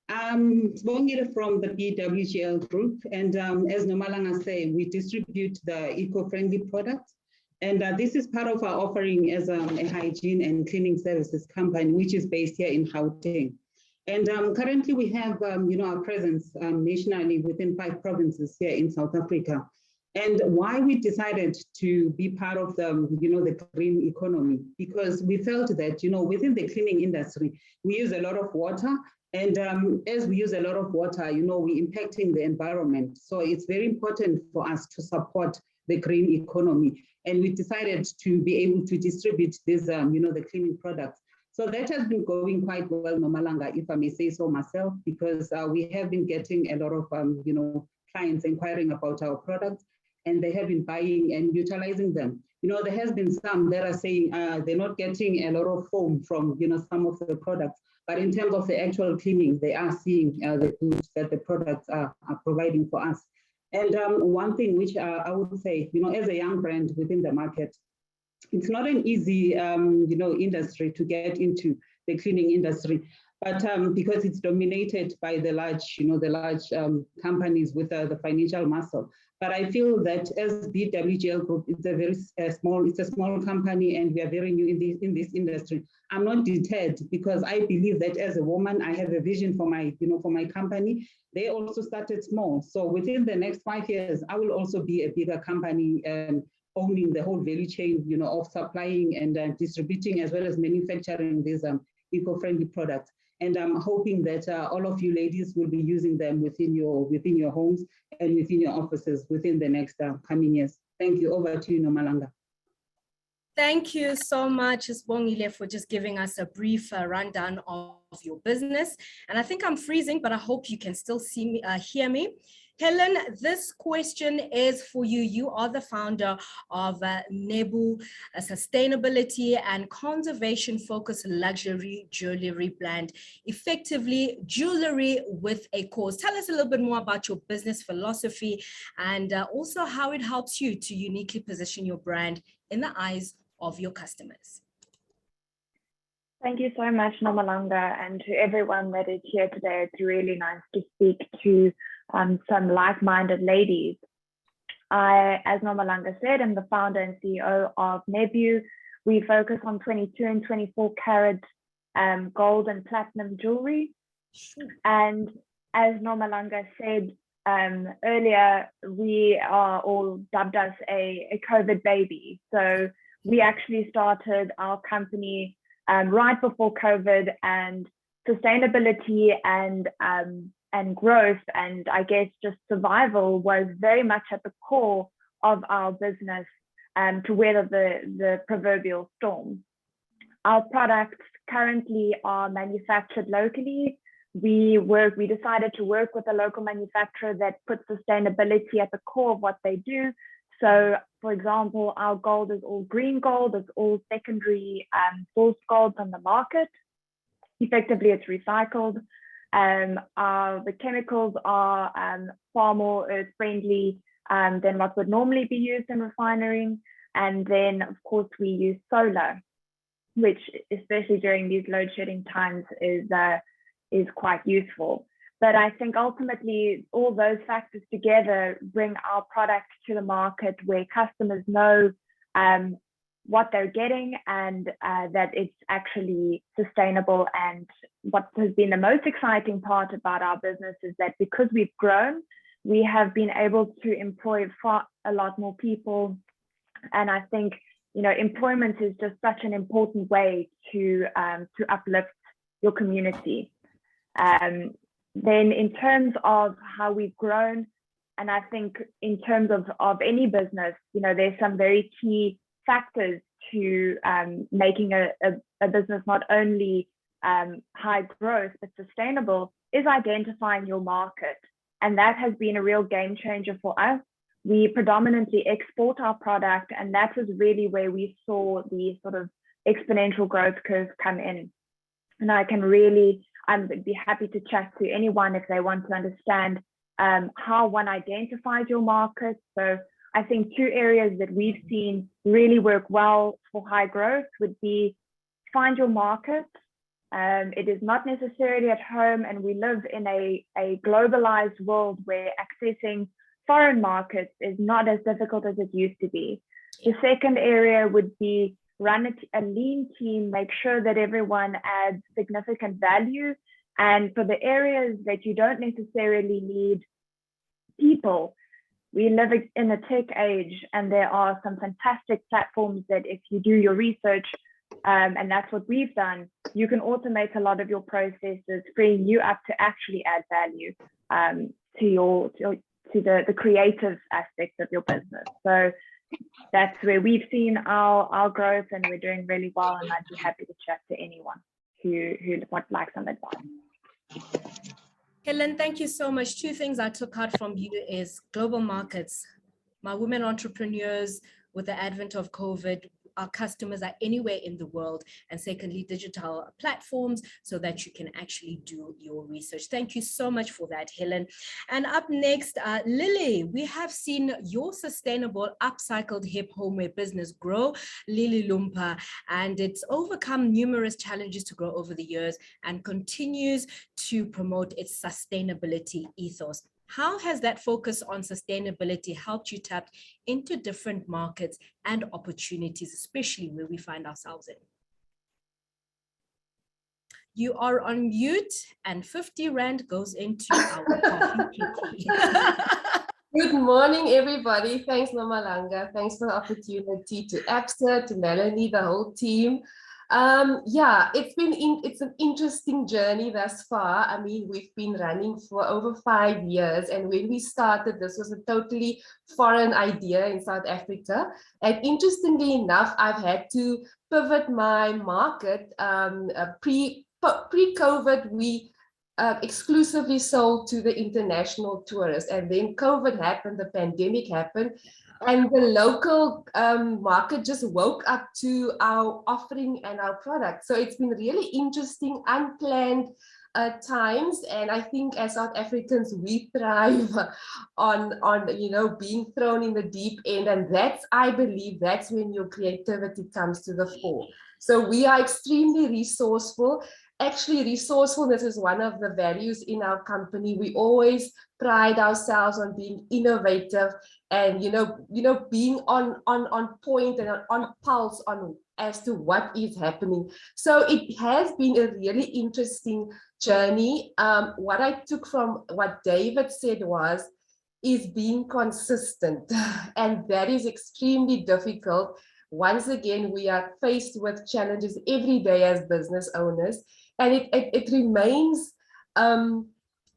Sibongile from the BWGL Group, and as Nomalanga said, we distribute the eco-friendly products, and this is part of our offering as a hygiene and cleaning services company, which is based here in Gauteng. And currently we have, our presence nationally within 5 provinces here in South Africa. And why we decided to be part of the, the green economy, because we felt that, within the cleaning industry, we use a lot of water. And as we use a lot of water, we're impacting the environment. So it's very important for us to support the green economy. And we decided to be able to distribute these, the cleaning products. So that has been going quite well, Nomalanga, if I may say so myself, because we have been getting a lot of, clients inquiring about our products, and they have been buying and utilizing them. There has been some that are saying they're not getting a lot of foam from, some of the products, but in terms of the actual cleaning, they are seeing the goods that the products are providing for us. And one thing which I would say, as a young brand within the market, it's not an easy, industry to get into, the cleaning industry, but because it's dominated by the large, companies with the financial muscle. But I feel that as BWGL Group, it's a very small company, and we are very new in this industry. I'm not deterred, because I believe that as a woman, I have a vision for my, for my company. They also started small. So within the next 5 years, I will also be a bigger company, owning the whole value chain, of supplying and distributing, as well as manufacturing these eco-friendly products. And I'm hoping that all of you ladies will be using them within your homes and within your offices within the next coming years. Thank you. Over to you, Nomalanga. Thank you so much, Sibongile, for just giving us a brief rundown of your business. And I think I'm freezing, but I hope you can still see me, hear me. Helen, this question is for you. You are the founder of Nebu, a sustainability and conservation-focused luxury jewelry brand, effectively jewelry with a cause. Tell us a little bit more about your business philosophy, and also how it helps you to uniquely position your brand in the eyes of your customers. Thank you so much, Nomalanga, and to everyone that is here today. It's really nice to speak to some like-minded ladies. I, as Nomalanga said, am the founder and CEO of Nebu. We focus on 22 and 24 karat gold and platinum jewelry. And as Nomalanga said earlier, we are all dubbed as a COVID baby. So we actually started our company right before COVID, and sustainability and growth, and I guess just survival was very much at the core of our business to weather the proverbial storm. Our products currently are manufactured locally. We decided to work with a local manufacturer that puts sustainability at the core of what they do. So, for example, our gold is all green gold. It's all secondary sourced gold on the market. Effectively, it's recycled. The chemicals are far more earth friendly than what would normally be used in refining. And then, of course, we use solar, which, especially during these load shedding times, is quite useful. But I think ultimately all those factors together bring our product to the market where customers know what they're getting, and that it's actually sustainable. And what has been the most exciting part about our business is that because we've grown, we have been able to employ a lot more people. And I think, employment is just such an important way to uplift your community. Then in terms of how we've grown, and I think in terms of any business, there's some very key factors to making a business not only high growth but sustainable, is identifying your market. And that has been a real game changer for us. We predominantly export our product, and that was really where we saw the sort of exponential growth curve come in. And I'd be happy to chat to anyone if they want to understand how one identifies your market. So I think two areas that we've seen really work well for high growth would be find your market. It is not necessarily at home, and we live in a globalized world where accessing foreign markets is not as difficult as it used to be. The second area would be run a lean team, make sure that everyone adds significant value. And for the areas that you don't necessarily need people, we live in a tech age, and there are some fantastic platforms that if you do your research, and that's what we've done, you can automate a lot of your processes, freeing you up to actually add value to the creative aspects of your business. So that's where we've seen our growth, and we're doing really well, and I'd be happy to chat to anyone who would like some advice. Helen, thank you so much. Two things I took out from you is global markets. My women entrepreneurs, with the advent of COVID, our customers are anywhere in the world. And secondly, digital platforms so that you can actually do your research. Thank you so much for that, Helen. And up next, Lily, we have seen your sustainable upcycled hip homeware business grow, Lily Lumpa, and it's overcome numerous challenges to grow over the years and continues to promote its sustainability ethos. How has that focus on sustainability helped you tap into different markets and opportunities, especially where we find ourselves in? You are on mute, and 50 Rand goes into our coffee kitty. Good morning, everybody. Thanks, Nomalanga. Thanks for the opportunity, to ABSA, to Melanie, the whole team. Yeah, it's an interesting journey thus far. I mean, we've been running for over 5 years, and when we started, this was a totally foreign idea in South Africa. And interestingly enough, I've had to pivot my market. Pre-COVID, we exclusively sold to the international tourists, and then COVID happened, the pandemic happened, and the local market just woke up to our offering and our product. So it's been really interesting, unplanned times, and I think as South Africans, we thrive on being thrown in the deep end, and I believe that's when your creativity comes to the fore. So we are extremely resourceful. Actually, resourcefulness is one of the values in our company. We always pride ourselves on being innovative and being on point and on pulse as to what is happening. So it has been a really interesting journey. What I took from what David said is being consistent, and that is extremely difficult. Once again, we are faced with challenges every day as business owners, and it remains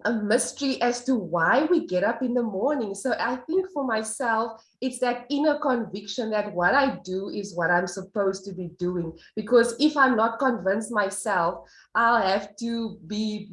a mystery as to why we get up in the morning. So I think for myself, it's that inner conviction that what I do is what I'm supposed to be doing. Because if I'm not convinced myself, I'll have to be,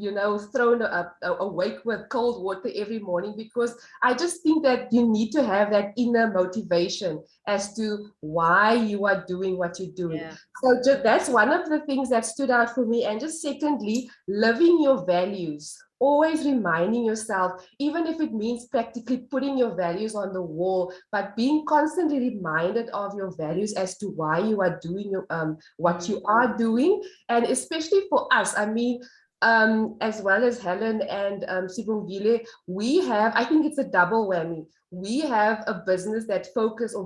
thrown awake with cold water every morning, because I just think that you need to have that inner motivation as to why you are doing what you're doing. Yeah. So that's one of the things that stood out for me. And just secondly, living your values. Always reminding yourself, even if it means practically putting your values on the wall, but being constantly reminded of your values as to why you are doing what you are doing. And especially for us, I mean, as well as Helen and Sibongile, we have, I think it's a double whammy. We have a business that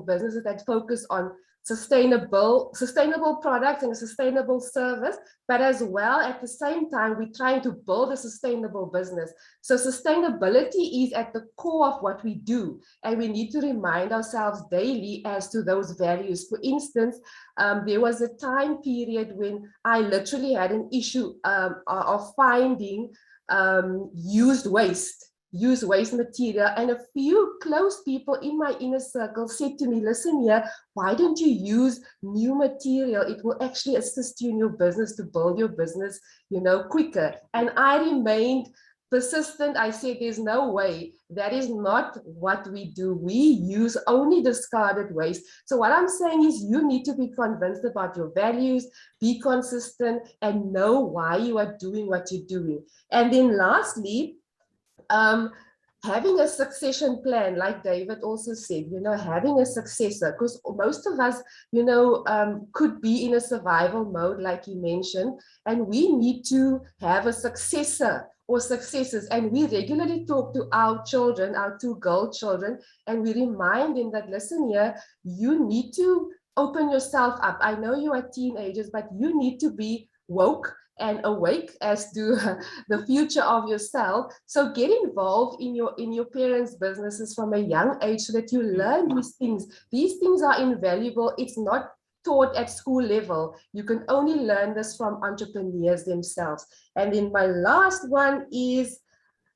businesses that focus on sustainable products and a sustainable service, but as well at the same time we're trying to build a sustainable business. So sustainability is at the core of what we do, and we need to remind ourselves daily as to those values. For instance, there was a time period when I literally had an issue of finding used waste material, and a few close people in my inner circle said to me, listen here, why don't you use new material? It will actually assist you in your business to build your business, quicker. And I remained persistent. I said, there's no way. That is not what we do. We use only discarded waste. So what I'm saying is you need to be convinced about your values, be consistent, and know why you are doing what you're doing. And then lastly, having a succession plan, like David also said, having a successor, because most of us, could be in a survival mode, like you mentioned, and we need to have a successor or successors. And we regularly talk to our children, our 2 girl children, and we remind them that, listen here, you need to open yourself up. I know you are teenagers, but you need to be woke and awake as to the future of yourself. So get involved in your parents' businesses from a young age so that you learn these things. These things are invaluable. It's not taught at school level. You can only learn this from entrepreneurs themselves. And then my last one is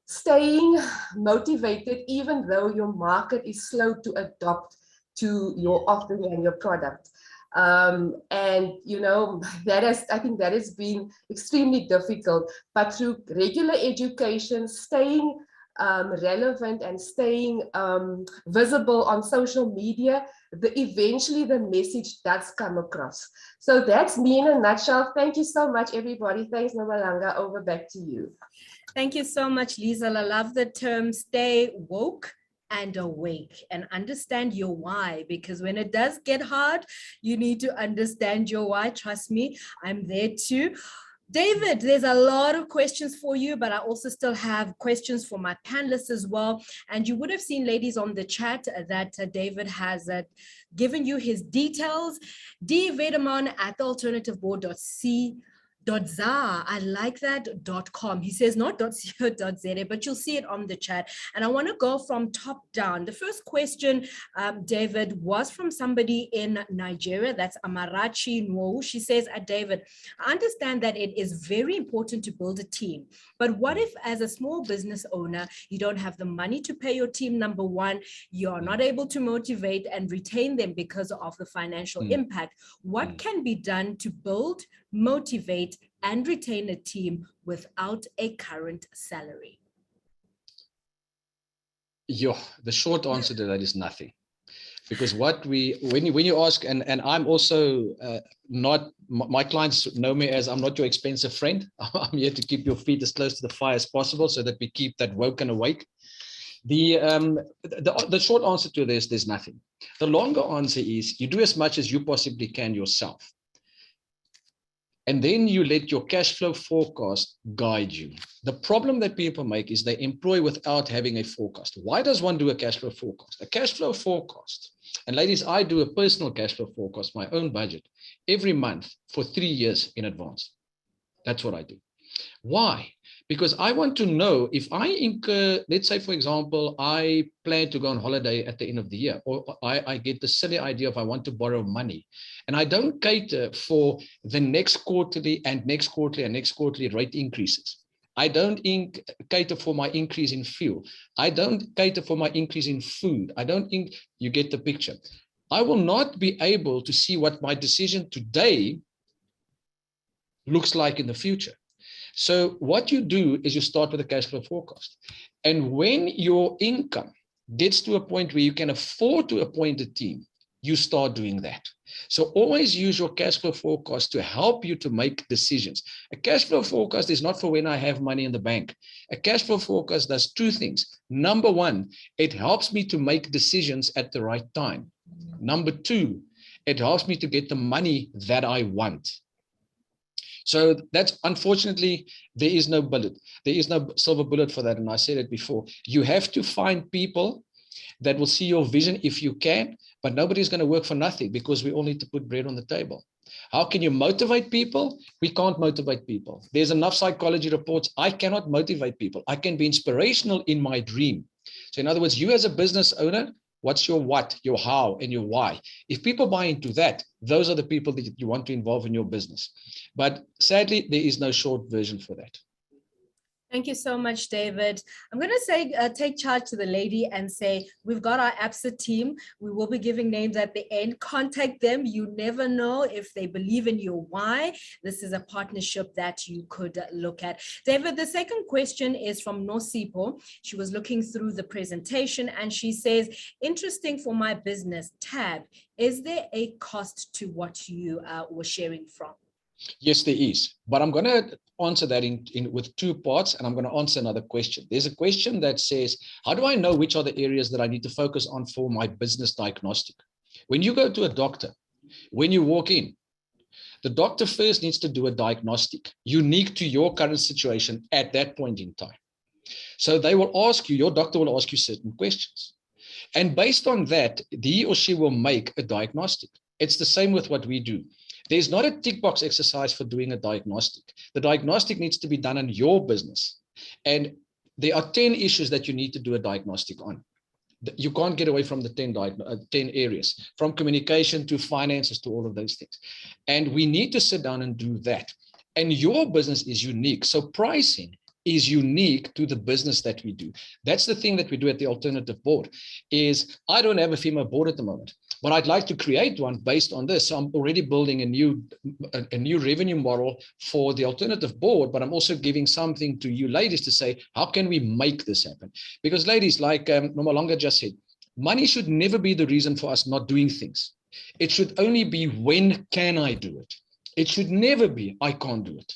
staying motivated, even though your market is slow to adopt to your offering and your product. And you know, I think that has been extremely difficult, but through regular education, staying relevant and staying visible on social media, eventually the message does come across. So that's me in a nutshell. Thank you so much, everybody. Thanks, Nomalanga. Over back to you. Thank you so much, Lisa. I love the term stay woke and awake and understand your why, because when it does get hard, you need to understand your why. Trust me, I'm there too. David, there's a lot of questions for you, but I also still have questions for my panelists as well. And you would have seen, ladies, on the chat that David has given you his details. Weideman at thealternativeboard.co.za. I like that .com. He says not .co.za, but you'll see it on the chat. And I want to go from top down. The first question, David, was from somebody in Nigeria. That's Amarachi Nwo. She says, David, I understand that it is very important to build a team. But what if, as a small business owner, you don't have the money to pay your team, number one, you are not able to motivate and retain them because of the financial impact? What can be done to build, motivate, and retain a team without a current salary? The short answer to that is nothing. Because when you ask, and I'm also not, my clients know me as I'm not your expensive friend. I'm here to keep your feet as close to the fire as possible so that we keep that woke and awake. The short answer to this, there's nothing. The longer answer is you do as much as you possibly can yourself. And then you let your cash flow forecast guide you. The problem that people make is they employ without having a forecast. Why does one do a cash flow forecast? A cash flow forecast, and ladies, I do a personal cash flow forecast, my own budget, every month for 3 years in advance. That's what I do. Why? Because I want to know if I incur, let's say, for example, I plan to go on holiday at the end of the year, or I get the silly idea of I want to borrow money, and I don't cater for the next quarterly and next quarterly and next quarterly rate increases. I don't cater for my increase in fuel. I don't cater for my increase in food. You get the picture. I will not be able to see what my decision today looks like in the future. So what you do is you start with a cash flow forecast. And when your income gets to a point where you can afford to appoint a team, you start doing that. So always use your cash flow forecast to help you to make decisions. A cash flow forecast is not for when I have money in the bank. A cash flow forecast does two things. Number one, it helps me to make decisions at the right time. Number two, it helps me to get the money that I want. So that's, unfortunately, there is no bullet. There is no silver bullet for that. And I said it before. You have to find people that will see your vision if you can, but nobody's going to work for nothing because we all need to put bread on the table. How can you motivate people? We can't motivate people. There's enough psychology reports. I cannot motivate people. I can be inspirational in my dream. So in other words, you as a business owner, what's your what, your how, and your why? If people buy into that, those are the people that you want to involve in your business. But sadly, there is no short version for that. Thank you so much, David. I'm going to say, take charge to the lady and say, we've got our ABSA team. We will be giving names at the end. Contact them. You never know if they believe in your why. This is a partnership that you could look at. David, the second question is from Nosipo. She was looking through the presentation and she says, interesting for my business tab. Is there a cost to what you were sharing from? Yes, there is. But I'm going to answer that with two parts, and I'm going to answer another question. There's a question that says, how do I know which are the areas that I need to focus on for my business diagnostic? When you go to a doctor, when you walk in, the doctor first needs to do a diagnostic unique to your current situation at that point in time. So they will ask you, your doctor will ask you certain questions. And based on that, he or she will make a diagnostic. It's the same with what we do. There's not a tick box exercise for doing a diagnostic. The diagnostic needs to be done in your business. And there are 10 issues that you need to do a diagnostic on. You can't get away from the 10 areas, from communication to finances to all of those things. And we need to sit down and do that. And your business is unique. So pricing is unique to the business that we do. That's the thing that we do at the Alternative Board, is I don't have a female board at the moment, but I'd like to create one based on this. So I'm already building a new revenue model for the Alternative Board, but I'm also giving something to you ladies to say, how can we make this happen? Because ladies, like Nomalanga just said, money should never be the reason for us not doing things. It should only be, when can I do it? It should never be, I can't do it.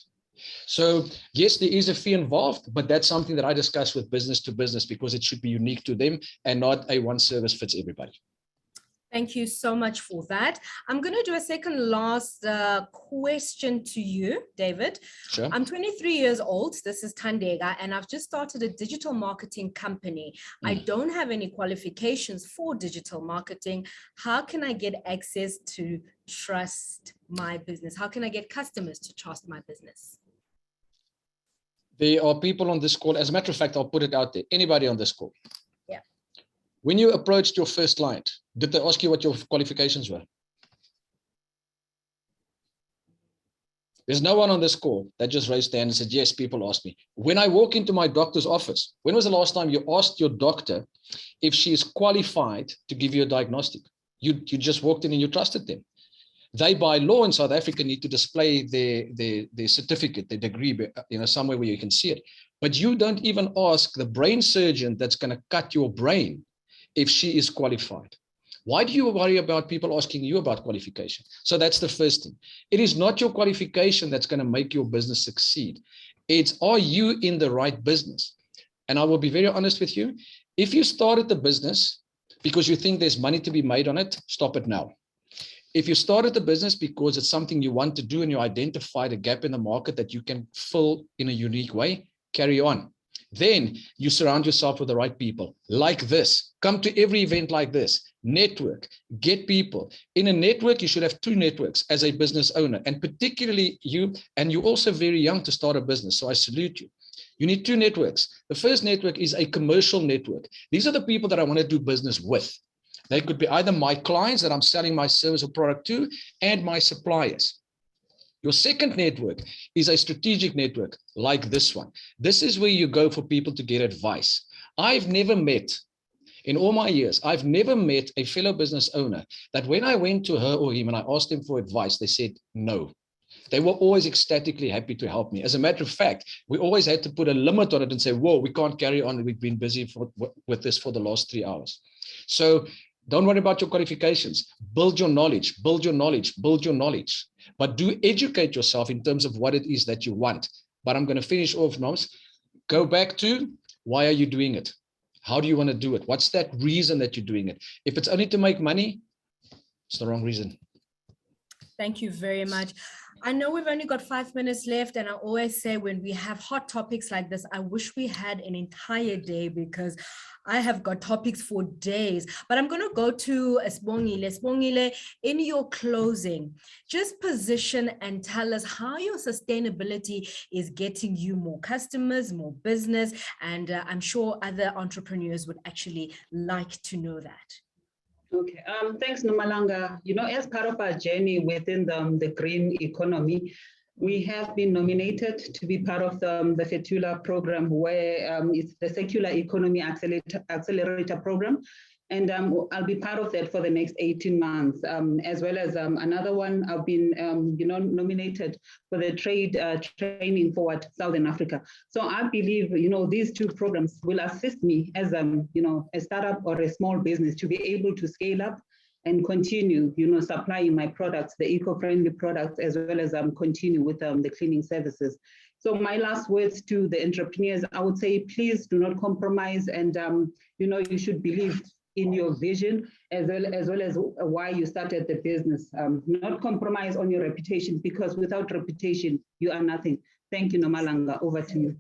So yes, there is a fee involved, but that's something that I discuss with business to business, because it should be unique to them and not a one service fits everybody. Thank you so much for that. I'm going to do a second last question to you, David. Sure. I'm 23 years old. This is Tandega, and I've just started a digital marketing company. I don't have any qualifications for digital marketing. How can I get access to trust my business? How can I get customers to trust my business? There are people on this call. As a matter of fact, I'll put it out there. Anybody on this call. Yeah. When you approached your first client, did they ask you what your qualifications were? There's no one on this call that just raised their hand and said, yes, people ask me. When I walk into my doctor's office, when was the last time you asked your doctor if she is qualified to give you a diagnostic? You just walked in and you trusted them. They, by law in South Africa, need to display their certificate, their degree, somewhere where you can see it. But you don't even ask the brain surgeon that's going to cut your brain if she is qualified. Why do you worry about people asking you about qualification? So that's the first thing. It is not your qualification that's going to make your business succeed. It's, are you in the right business? And I will be very honest with you. If you started the business because you think there's money to be made on it, stop it now. If you started the business because it's something you want to do and you identified a gap in the market that you can fill in a unique way, carry on. Then you surround yourself with the right people like this. Come to every event like this. Network, get people. In a network, you should have 2 networks as a business owner, and particularly you, and you're also very young to start a business, so I salute you. You need 2 networks. The first network is a commercial network. These are the people that I want to do business with. They could be either my clients that I'm selling my service or product to, and my suppliers. Your second network is a strategic network like this one. This is where you go for people to get advice. I've never met, in all my years, I've never met a fellow business owner that when I went to her or him and I asked them for advice, they said no. They were always ecstatically happy to help me. As a matter of fact, we always had to put a limit on it and say, whoa, we can't carry on. We've been busy with this for the last 3 hours. So don't worry about your qualifications. Build your knowledge, build your knowledge, build your knowledge. But do educate yourself in terms of what it is that you want. But I'm going to finish off, Noms. Go back to, why are you doing it? How do you want to do it? What's that reason that you're doing it? If it's only to make money, it's the wrong reason. Thank you very much. I know we've only got 5 minutes left, and I always say when we have hot topics like this, I wish we had an entire day because I have got topics for days. But I'm going to go to Sibongile. Sibongile, in your closing, just position and tell us how your sustainability is getting you more customers, more business, and I'm sure other entrepreneurs would actually like to know that. Okay, thanks, Nomalanga. As part of our journey within the green economy, we have been nominated to be part of the FETULA program, where it's the Circular Economy Accelerator Program. And I'll be part of that for the next 18 months, as well as another one. I've been, nominated for the trade training forward Southern Africa. So I believe, these 2 programs will assist me as, a startup or a small business to be able to scale up and continue, supplying my products, the eco-friendly products, as well as continue with the cleaning services. So my last words to the entrepreneurs, I would say, please do not compromise, and you should believe in your vision as well as why you started the business. Not compromise on your reputation, because without reputation, you are nothing. Thank you, Nomalanga. Over to you.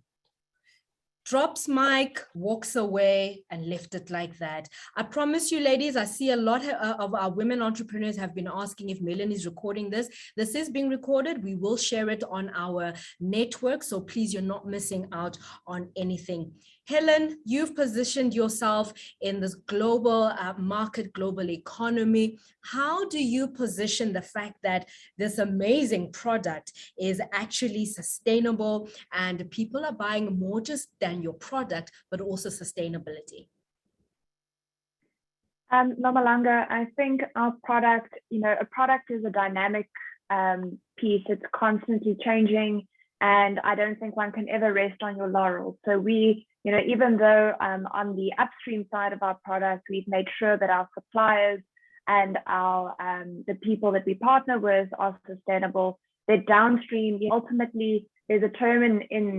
drops mic, walks away, and left it like that. I promise you, ladies, I see a lot of our women entrepreneurs have been asking if Melanie is recording this. This is being recorded. We will share it on our network, so please, you're not missing out on anything. Helen, you've positioned yourself in this global market, global economy. How do you position the fact that this amazing product is actually sustainable and people are buying more just than your product, but also sustainability? Nomalanga, I think our product, a product is a dynamic piece. It's constantly changing, and I don't think one can ever rest on your laurels. So we, even though on the upstream side of our product, we've made sure that our suppliers and our the people that we partner with are sustainable. They're downstream. Ultimately, there's a term in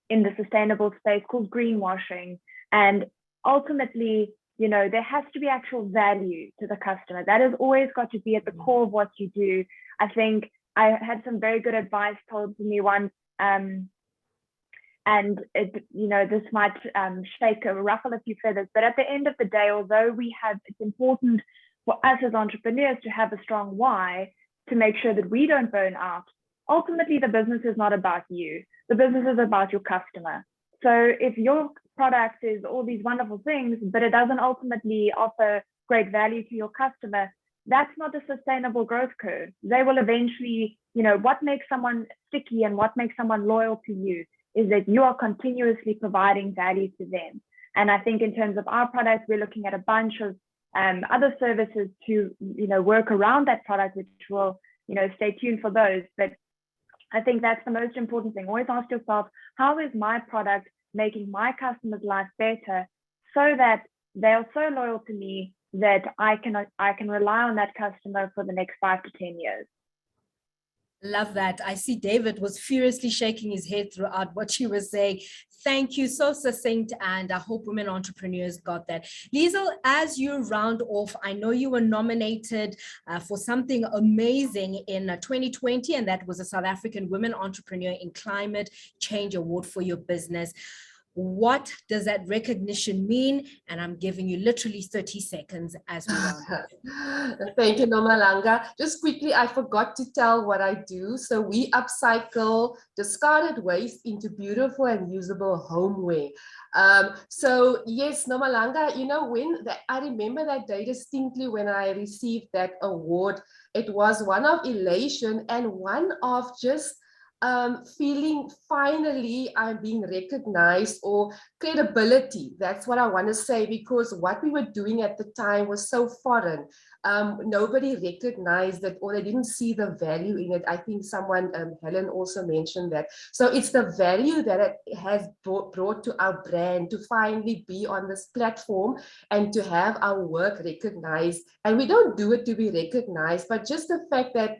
the sustainable space called greenwashing, and ultimately, there has to be actual value to the customer. That has always got to be at the core of what you do. I think I had some very good advice told to me once, and this might ruffle a few feathers, but at the end of the day, although it's important for us as entrepreneurs to have a strong why to make sure that we don't burn out. Ultimately, the business is not about you. The business is about your customer. So if your product is all these wonderful things, but it doesn't ultimately offer great value to your customer, that's not a sustainable growth curve. They will eventually, what makes someone sticky and what makes someone loyal to you is that you are continuously providing value to them. And I think in terms of our product, we're looking at a bunch of other services to, work around that product, which will, stay tuned for those. But I think that's the most important thing. Always ask yourself, how is my product making my customers' life better so that they're so loyal to me that I can rely on that customer for the next 5 to 10 years. Love that. I see David was furiously shaking his head throughout what she was saying. Thank you, so succinct, and I hope women entrepreneurs got that. Liesel, as you round off, I know you were nominated for something amazing in 2020, and that was a South African Women Entrepreneur in Climate Change Award for your business. What does that recognition mean? And I'm giving you literally 30 seconds as we round up. Thank you, Nomalanga. Just quickly, I forgot to tell what I do. So we upcycle discarded waste into beautiful and usable homeware. So yes, Nomalanga, I remember that day distinctly when I received that award. It was one of elation and one of just feeling finally I'm being recognized, or credibility. That's what I want to say, because what we were doing at the time was so foreign. Nobody recognized it, or they didn't see the value in it. I think someone, Helen, also mentioned that. So it's the value that it has brought to our brand to finally be on this platform and to have our work recognized. And we don't do it to be recognized, but just the fact that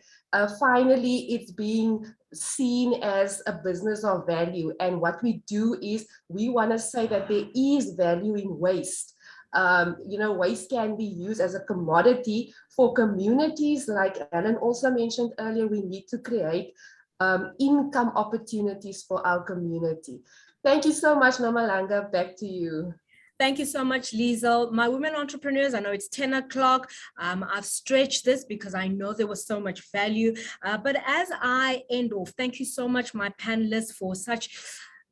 finally it's being seen as a business of value. And what we do is we want to say that there is value in waste. Waste can be used as a commodity for communities. Like Helen also mentioned earlier, we need to create income opportunities for our community. Thank you so much, Nomalanga. Back to you. Thank you so much, Liesel. My women entrepreneurs, I know it's 10 o'clock. I've stretched this because I know there was so much value. But as I end off, thank you so much, my panelists, for such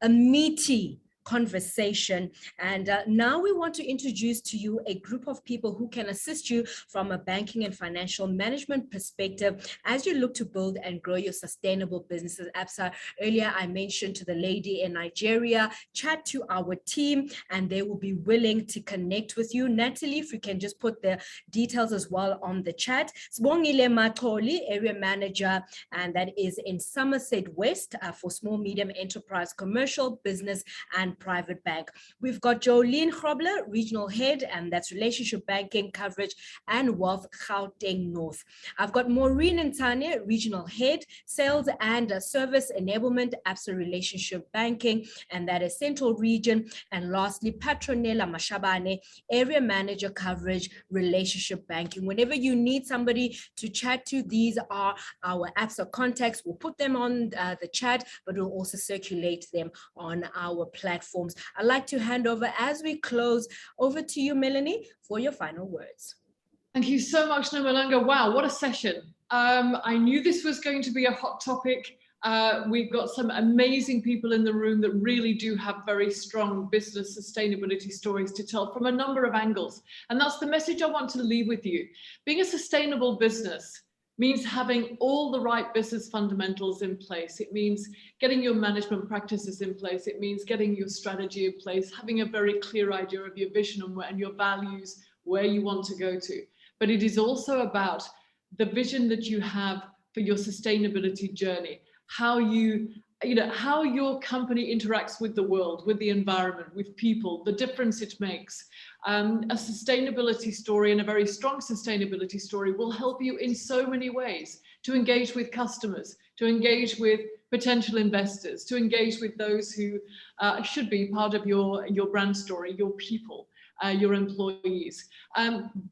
a meaty conversation. And now we want to introduce to you a group of people who can assist you from a banking and financial management perspective as you look to build and grow your sustainable businesses. ABSA, earlier I mentioned to the lady in Nigeria, chat to our team and they will be willing to connect with you. Natalie, if you can just put the details as well on the chat. Sbongile Matoli, area manager, and that is in Somerset West for small, medium enterprise, commercial, business, and private bank. We've got Jolene Grobler, regional head, and that's relationship banking, coverage, and wealth, Gauteng North. I've got Maureen Ntanya, regional head, sales and service enablement, ABSA relationship banking, and that is central region. And lastly, Patronella Mashabane, area manager, coverage, relationship banking. Whenever you need somebody to chat to, these are our ABSA contacts. We'll put them on the chat, but we'll also circulate them on our platform. platforms. I'd like to hand over as we close over to you, Melanie, for your final words. Thank you so much, Nomalanga. Wow, what a session. I knew this was going to be a hot topic. We've got some amazing people in the room that really do have very strong business sustainability stories to tell from a number of angles. And that's the message I want to leave with you. Being a sustainable business means having all the right business fundamentals in place. It means getting your management practices in place. It means getting your strategy in place, having a very clear idea of your vision and your values, where you want to go to. But it is also about the vision that you have for your sustainability journey, how how your company interacts with the world, with the environment, with people, the difference it makes. A sustainability story, and a very strong sustainability story, will help you in so many ways to engage with customers, to engage with potential investors, to engage with those who should be part of your brand story, your people, your employees.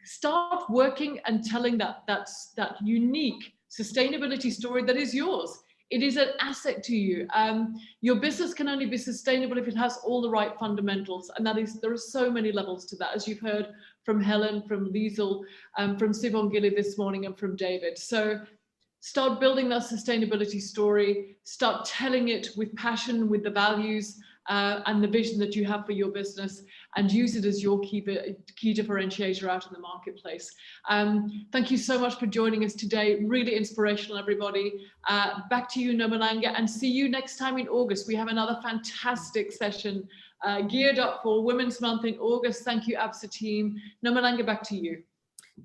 Start working and telling that unique sustainability story that is yours. It is an asset to you. Your business can only be sustainable if it has all the right fundamentals. And there are so many levels to that, as you've heard from Helen, from Liesel, from Sivongile this morning, and from David. So start building that sustainability story, start telling it with passion, with the values and the vision that you have for your business, and use it as your key differentiator out in the marketplace. Thank you so much for joining us today. Really inspirational, everybody. Back to you, Nomalanga, and see you next time in August. We have another fantastic session geared up for Women's Month in August. Thank you, ABSA team. Nomalanga, back to you.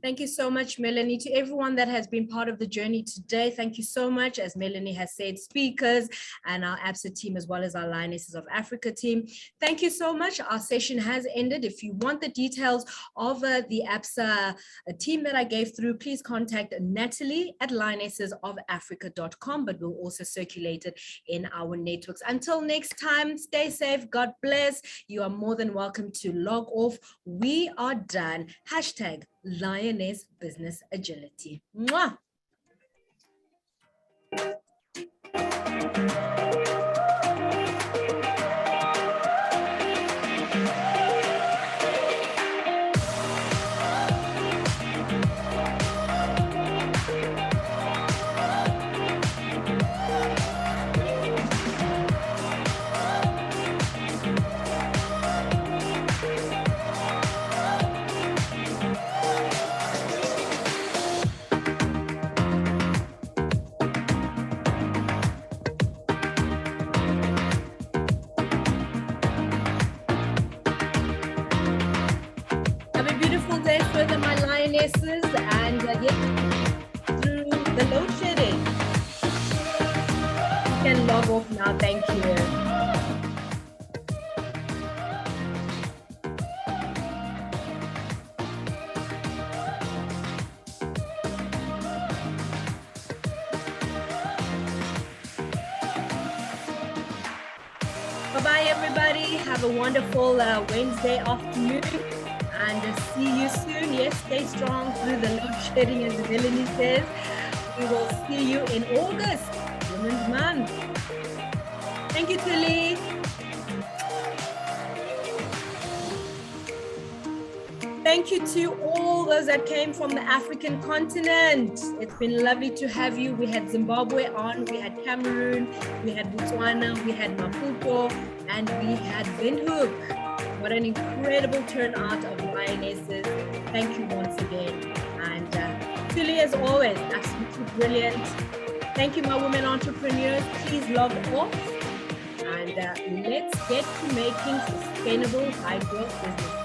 Thank you so much, Melanie. To everyone that has been part of the journey today, thank you so much. As Melanie has said, speakers and our ABSA team, as well as our Lionesses of Africa team. Thank you so much. Our session has ended. If you want the details of the ABSA team that I gave through, please contact Natalie at lionessesofafrica.com, but we'll also circulate it in our networks. Until next time, stay safe. God bless. You are more than welcome to log off. We are done. Hashtag Lioness Business Agility. Mwah! Further, my lionesses, and through the load shedding. You can log off now. Thank you. Bye-bye, everybody. Have a wonderful Wednesday afternoon. And see you soon. Yes, stay strong through the load shedding, as Melanie says. We will see you in August, Women's Month. Thank you, Tilly. Thank you to all those that came from the African continent. It's been lovely to have you. We had Zimbabwe on, we had Cameroon, we had Botswana, we had Maputo, and we had Windhoek. What an incredible turnout of lionesses. Thank you once again. And Tilly, as always, absolutely brilliant. Thank you, my women entrepreneurs. Please log off. And let's get to making sustainable high-growth business.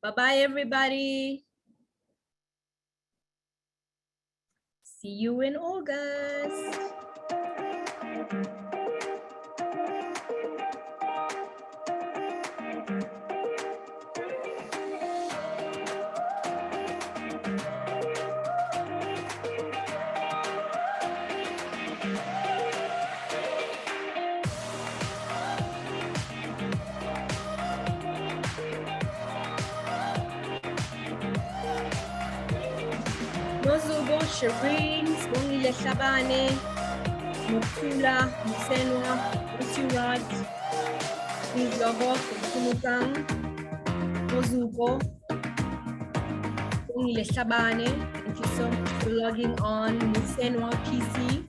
Bye-bye, everybody. See you in August. Nozubo, Shireen, Sibongile Shabane, Mutula, Musenwa, Usurat, Izlogo, Kumukang, Nozubo, Sibongile Shabane. Thank you so much for logging on. Musenwa PC,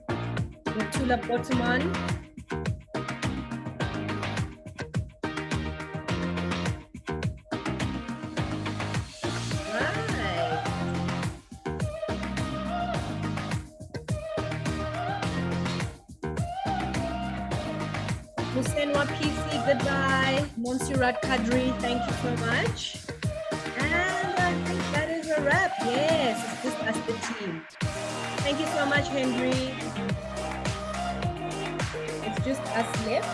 Mutula Botuman. Musenwa PC, goodbye. Monserrat Kadri, thank you so much. And I think that is a wrap. Yes, it's just us, the team. Thank you so much, Henry. It's just us left.